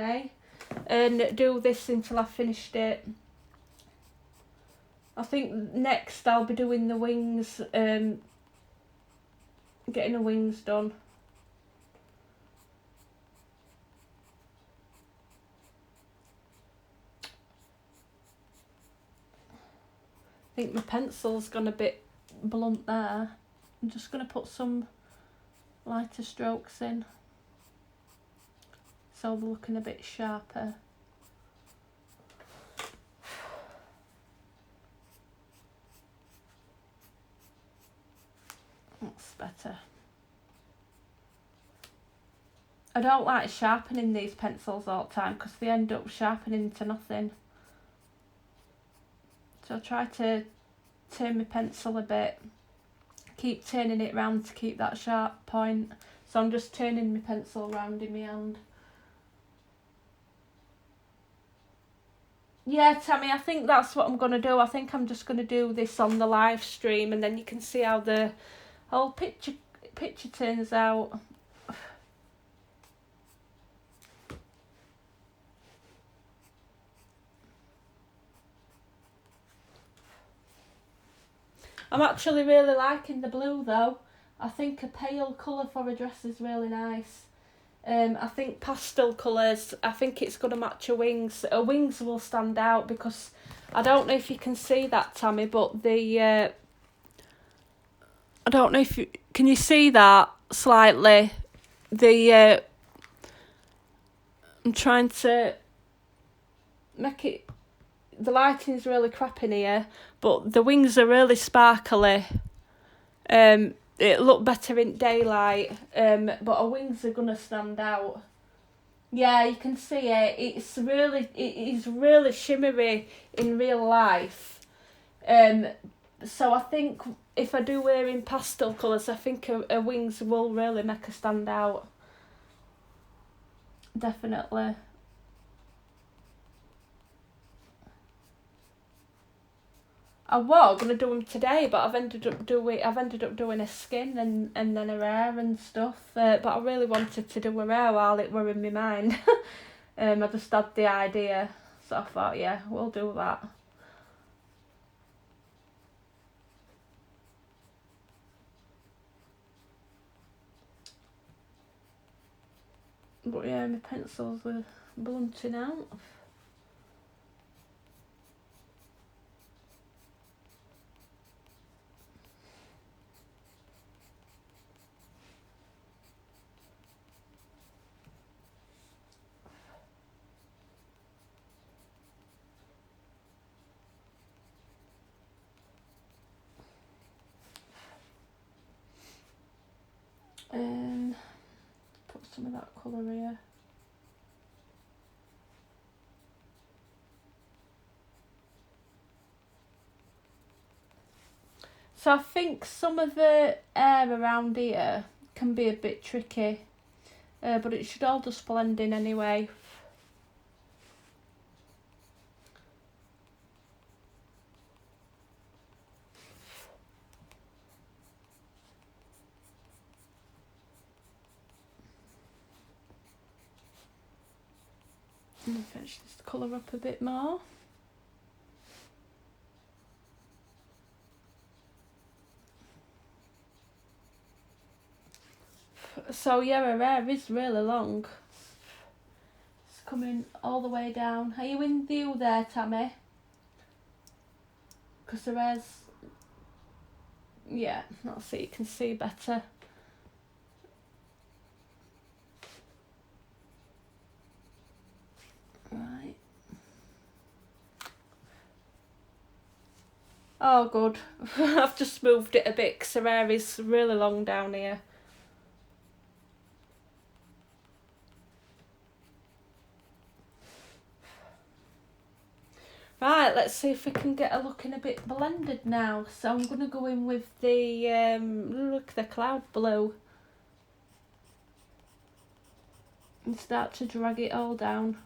and do this until I've finished it. I think next I'll be doing the wings, getting the wings done. I think my pencil's gone a bit blunt there. I'm just going to put some lighter strokes in so they're looking a bit sharper. That's better. I don't like sharpening these pencils all the time because they end up sharpening to nothing. So I try to turn my pencil a bit, keep turning it round to keep that sharp point. So I'm just turning my pencil round in my hand. Yeah, Tammy, I think that's what I'm going to do. I think I'm just going to do this on the live stream and then you can see how the whole picture turns out. I'm actually really liking the blue though. I think a pale colour for a dress is really nice. I think pastel colours, I think it's going to match her wings. Her wings will stand out because I don't know if you can see that, Tammy, but I don't know if you can see that slightly. I'm trying to make it. The lighting's really crap in here, but the wings are really sparkly. It look better in daylight, but her wings are gonna stand out. Yeah, you can see it. It is really shimmery in real life. So I think if I do wear in pastel colours, I think her wings will really make her stand out. Definitely. I was gonna do them today, but I've ended up doing her skin and then her hair and stuff. But I really wanted to do her hair while it were in my mind. I just had the idea, so I thought, yeah, we'll do that. But yeah, my pencils are blunting out. Put some of that colour here. So I think some of the air around here can be a bit tricky, but it should all just blend in anyway. And finish this colour up a bit more. So yeah, her hair is really long. It's coming all the way down. Are you in view there, Tammy? Because her hair's... yeah, that's so you can see better. Right. Oh, good. I've just moved it a bit because her hair is really long down here. Right, let's see if we can get her looking a bit blended now. So I'm going to go in with the, look, the cloud blue. And start to drag it all down.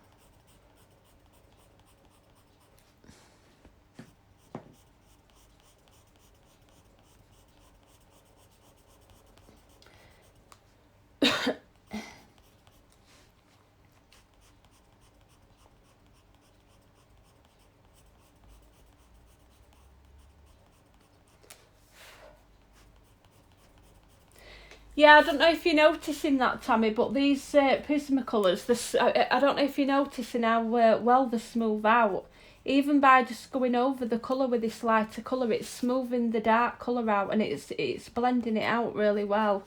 Yeah, I don't know if you're noticing that, Tammy, but these Prismacolours, I don't know if you're noticing how well they smooth out. Even by just going over the colour with this lighter colour, it's smoothing the dark colour out, and it's blending it out really well.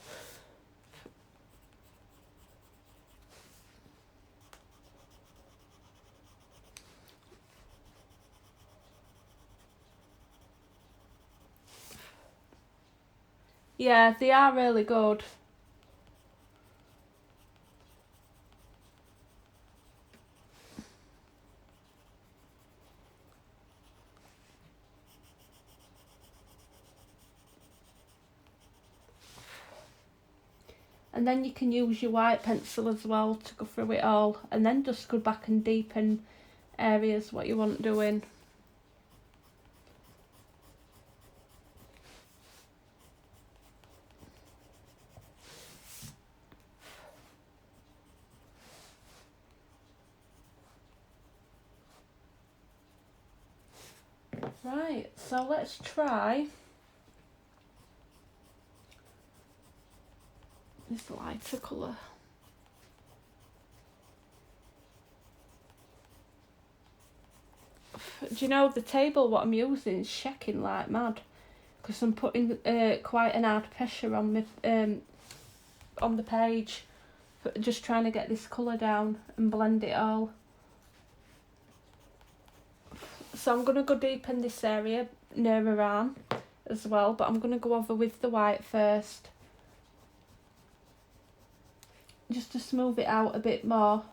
Yeah, they are really good. And then you can use your white pencil as well to go through it all, and then just go back and deepen areas what you want doing. Right, so let's try this lighter colour. Do you know the table what I'm using is shaking like mad because I'm putting quite an hard pressure on the page, just trying to get this colour down and blend it all. So I'm going to go deep in this area near her arm as well, but I'm going to go over with the white first, just to smooth it out a bit more.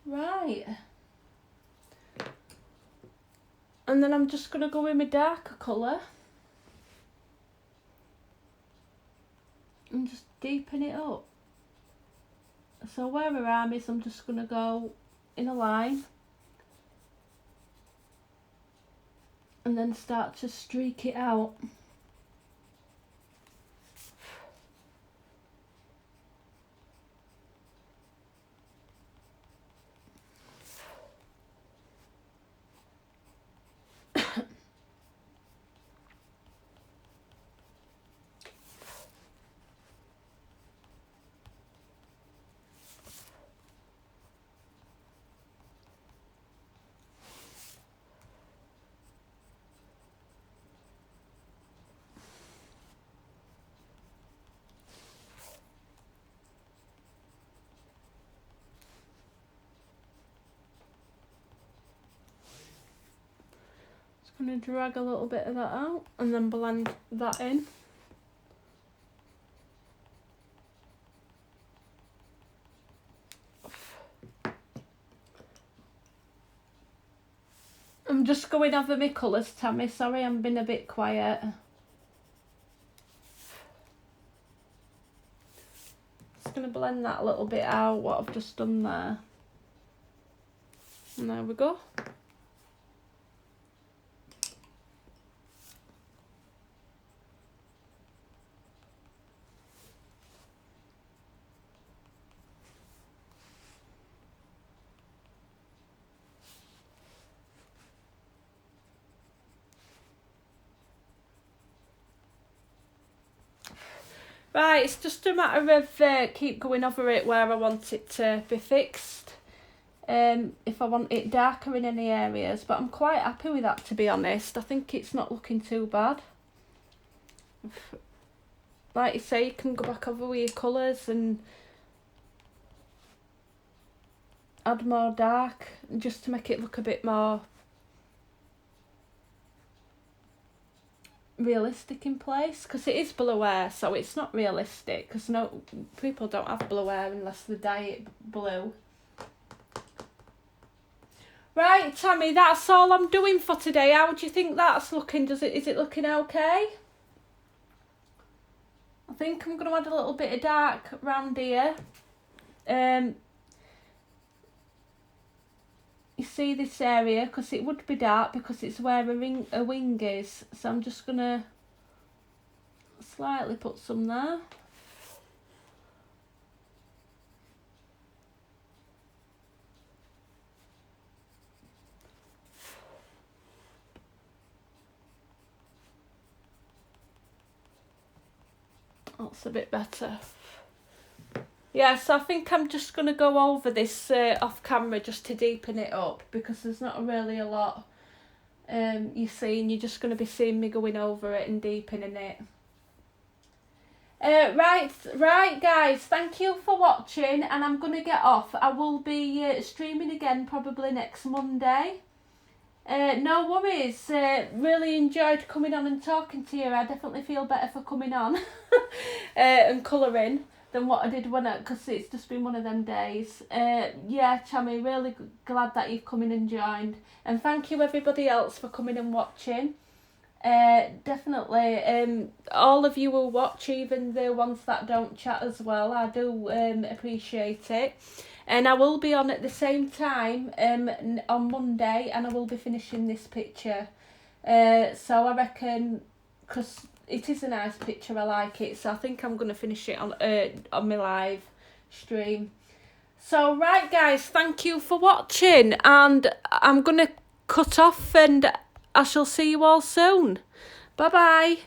Right. And then I'm just going to go in my darker colour and just deepen it up. So where her arm is, I'm just going to go in a line and then start to streak it out. I'm going to drag a little bit of that out and then blend that in. I'm just going over my colours, Tammy. Sorry, I'm being a bit quiet. Just going to blend that a little bit out, what I've just done there. And there we go. Right, it's just a matter of keep going over it where I want it to be fixed. If I want it darker in any areas, but I'm quite happy with that, to be honest. I think it's not looking too bad. Like you say, you can go back over with your colours and add more dark just to make it look a bit more realistic in place, because it is blue hair, so it's not realistic, because no people don't have blue hair unless they dye it blue. Right, Tammy, that's all I'm doing for today. How do you think that's looking? Is it looking okay? I think I'm going to add a little bit of dark round here. You see this area, because it would be dark because it's where a wing is. So I'm just going to slightly put some there. That's a bit better. Yeah, so I think I'm just going to go over this off camera just to deepen it up, because there's not really a lot you see, and you're just going to be seeing me going over it and deepening it. Right guys, thank you for watching, and I'm going to get off. I will be streaming again probably next Monday. No worries, really enjoyed coming on and talking to you. I definitely feel better for coming on and colouring than what I did because it's just been one of them days. Yeah, Tammy, really glad that you've come in and joined, and thank you everybody else for coming and watching. Definitely, all of you will watch, even the ones that don't chat as well. I do appreciate it. And I will be on at the same time on Monday, and I will be finishing this picture. So I reckon, because it is a nice picture, I like it, so I think I'm going to finish it on my live stream. So right guys, thank you for watching, and I'm going to cut off, and I shall see you all soon. Bye bye.